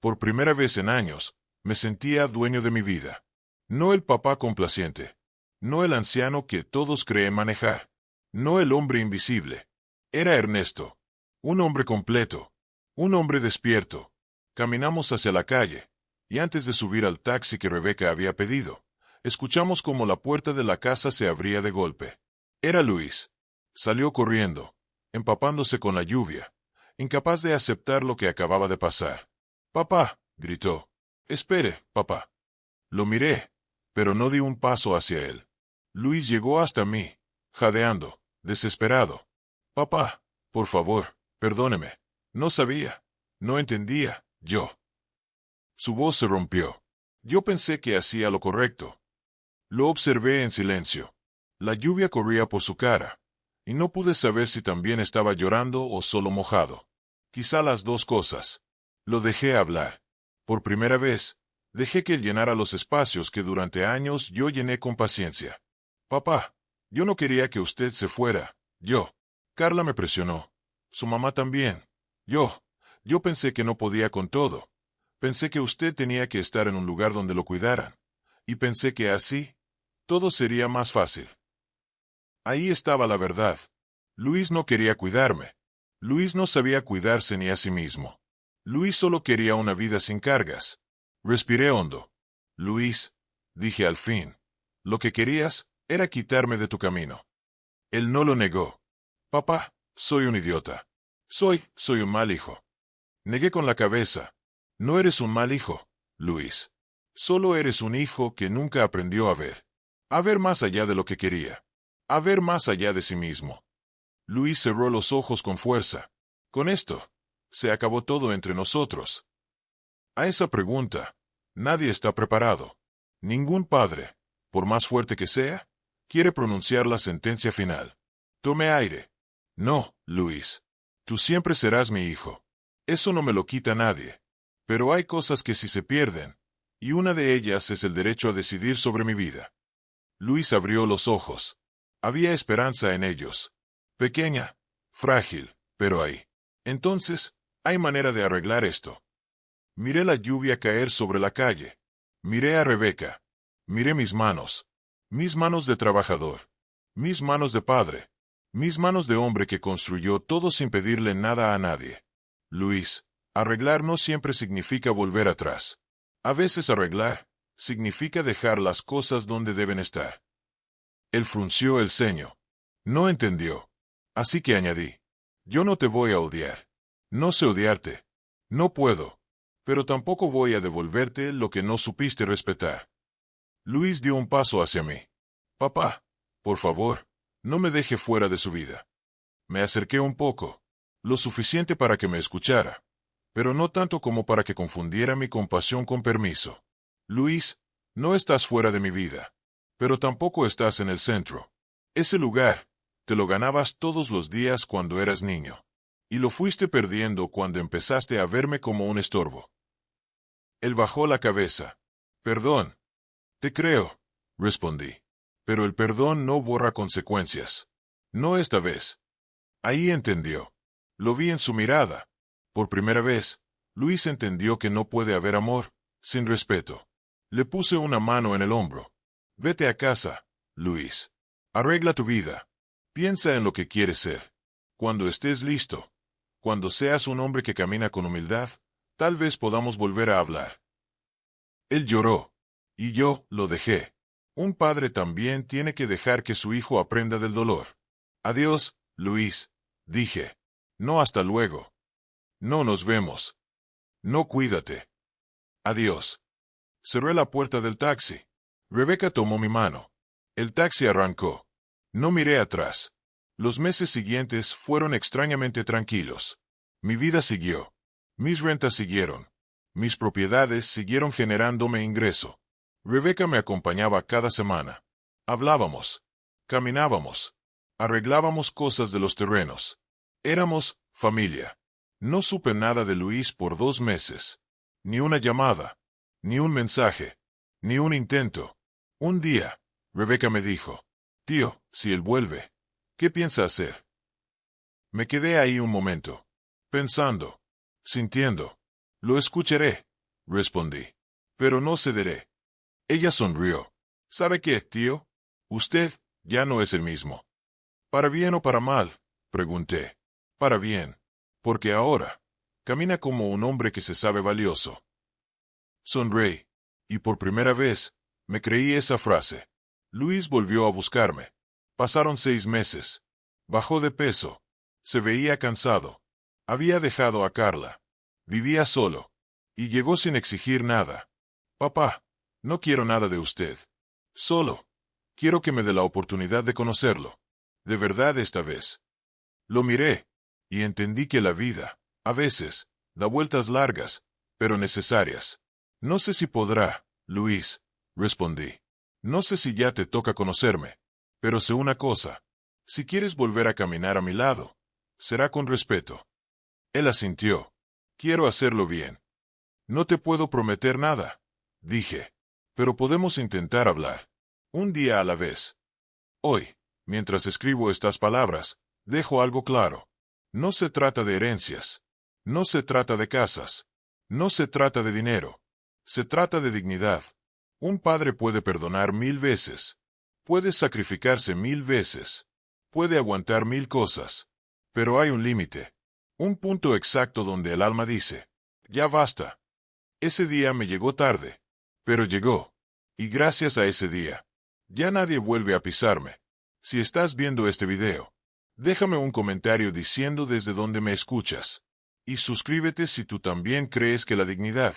Por primera vez en años, me sentía dueño de mi vida. No el papá complaciente. No el anciano que todos creen manejar. No el hombre invisible. Era Ernesto. Un hombre completo. Un hombre despierto. Caminamos hacia la calle, y antes de subir al taxi que Rebeca había pedido, escuchamos como la puerta de la casa se abría de golpe. Era Luis. Salió corriendo, empapándose con la lluvia, incapaz de aceptar lo que acababa de pasar. «Papá», gritó. «Espere, papá». Lo miré, pero no di un paso hacia él. Luis llegó hasta mí, jadeando, desesperado. «Papá, por favor, perdóneme. No sabía, no entendía, yo». Su voz se rompió. Yo pensé que hacía lo correcto. Lo observé en silencio. La lluvia corría por su cara, y no pude saber si también estaba llorando o solo mojado. Quizá las dos cosas. Lo dejé hablar. Por primera vez, dejé que él llenara los espacios que durante años yo llené con paciencia. Papá, yo no quería que usted se fuera. Yo. Carla me presionó. Su mamá también. Yo pensé que no podía con todo. Pensé que usted tenía que estar en un lugar donde lo cuidaran. Y pensé que así, todo sería más fácil. Ahí estaba la verdad. Luis no quería cuidarme. Luis no sabía cuidarse ni a sí mismo. Luis solo quería una vida sin cargas. Respiré hondo. Luis, dije al fin, lo que querías era quitarme de tu camino. Él no lo negó. Papá, soy un idiota. Soy un mal hijo. Negué con la cabeza. No eres un mal hijo, Luis. Solo eres un hijo que nunca aprendió a ver. A ver más allá de lo que quería. A ver más allá de sí mismo. Luis cerró los ojos con fuerza. Con esto, se acabó todo entre nosotros. A esa pregunta, nadie está preparado. Ningún padre, por más fuerte que sea, quiere pronunciar la sentencia final. Tomé aire. No, Luis. Tú siempre serás mi hijo. Eso no me lo quita nadie. Pero hay cosas que sí se pierden, y una de ellas es el derecho a decidir sobre mi vida. Luis abrió los ojos. Había esperanza en ellos. Pequeña, frágil, pero ahí. Entonces, hay manera de arreglar esto. Miré la lluvia caer sobre la calle. Miré a Rebeca. Miré mis manos de trabajador. Mis manos de padre. Mis manos de hombre que construyó todo sin pedirle nada a nadie. Luis, arreglar no siempre significa volver atrás. A veces arreglar significa dejar las cosas donde deben estar. Él frunció el ceño. No entendió. Así que añadí. Yo no te voy a odiar. No sé odiarte. No puedo. Pero tampoco voy a devolverte lo que no supiste respetar. Luis dio un paso hacia mí. Papá, por favor, no me deje fuera de su vida. Me acerqué un poco, lo suficiente para que me escuchara, pero no tanto como para que confundiera mi compasión con permiso. Luis, no estás fuera de mi vida, pero tampoco estás en el centro. Ese lugar, te lo ganabas todos los días cuando eras niño, y lo fuiste perdiendo cuando empezaste a verme como un estorbo. Él bajó la cabeza. Perdón. Te creo, respondí. Pero el perdón no borra consecuencias. No esta vez. Ahí entendió. Lo vi en su mirada. Por primera vez, Luis entendió que no puede haber amor sin respeto. Le puse una mano en el hombro. Vete a casa, Luis. Arregla tu vida. Piensa en lo que quieres ser. Cuando estés listo, cuando seas un hombre que camina con humildad, tal vez podamos volver a hablar. Él lloró. Y yo lo dejé. Un padre también tiene que dejar que su hijo aprenda del dolor. Adiós, Luis, dije. No hasta luego. No nos vemos. No cuídate. Adiós. Cerré la puerta del taxi. Rebeca tomó mi mano. El taxi arrancó. No miré atrás. Los meses siguientes fueron extrañamente tranquilos. Mi vida siguió. Mis rentas siguieron. Mis propiedades siguieron generándome ingreso. Rebeca me acompañaba cada semana. Hablábamos. Caminábamos. Arreglábamos cosas de los terrenos. Éramos familia. No supe nada de Luis por 2 meses. Ni una llamada. Ni un mensaje. Ni un intento. Un día, Rebeca me dijo, tío, si él vuelve, ¿qué piensa hacer? Me quedé ahí un momento. Pensando. Sintiendo. Lo escucharé, respondí. Pero no cederé. Ella sonrió. ¿Sabe qué, tío? Usted ya no es el mismo. ¿Para bien o para mal? Pregunté. Para bien. Porque ahora camina como un hombre que se sabe valioso. Sonreí. Y por primera vez, me creí esa frase. Luis volvió a buscarme. Pasaron 6 meses. Bajó de peso. Se veía cansado. Había dejado a Carla. Vivía solo. Y llegó sin exigir nada. Papá, no quiero nada de usted. Solo quiero que me dé la oportunidad de conocerlo. De verdad esta vez. Lo miré. Y entendí que la vida, a veces, da vueltas largas, pero necesarias. No sé si podrá, Luis, respondí. No sé si ya te toca conocerme. Pero sé una cosa. Si quieres volver a caminar a mi lado, será con respeto. Él asintió. Quiero hacerlo bien. No te puedo prometer nada, dije. Pero podemos intentar hablar. Un día a la vez. Hoy, mientras escribo estas palabras, dejo algo claro. No se trata de herencias. No se trata de casas. No se trata de dinero. Se trata de dignidad. Un padre puede perdonar 1000 veces. Puede sacrificarse 1000 veces. Puede aguantar 1000 cosas. Pero hay un límite. Un punto exacto donde el alma dice, ya basta. Ese día me llegó tarde. Pero llegó. Y gracias a ese día, ya nadie vuelve a pisarme. Si estás viendo este video, déjame un comentario diciendo desde dónde me escuchas. Y suscríbete si tú también crees que la dignidad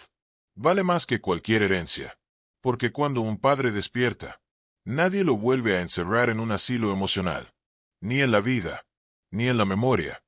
vale más que cualquier herencia. Porque cuando un padre despierta, nadie lo vuelve a encerrar en un asilo emocional. Ni en la vida, ni en la memoria.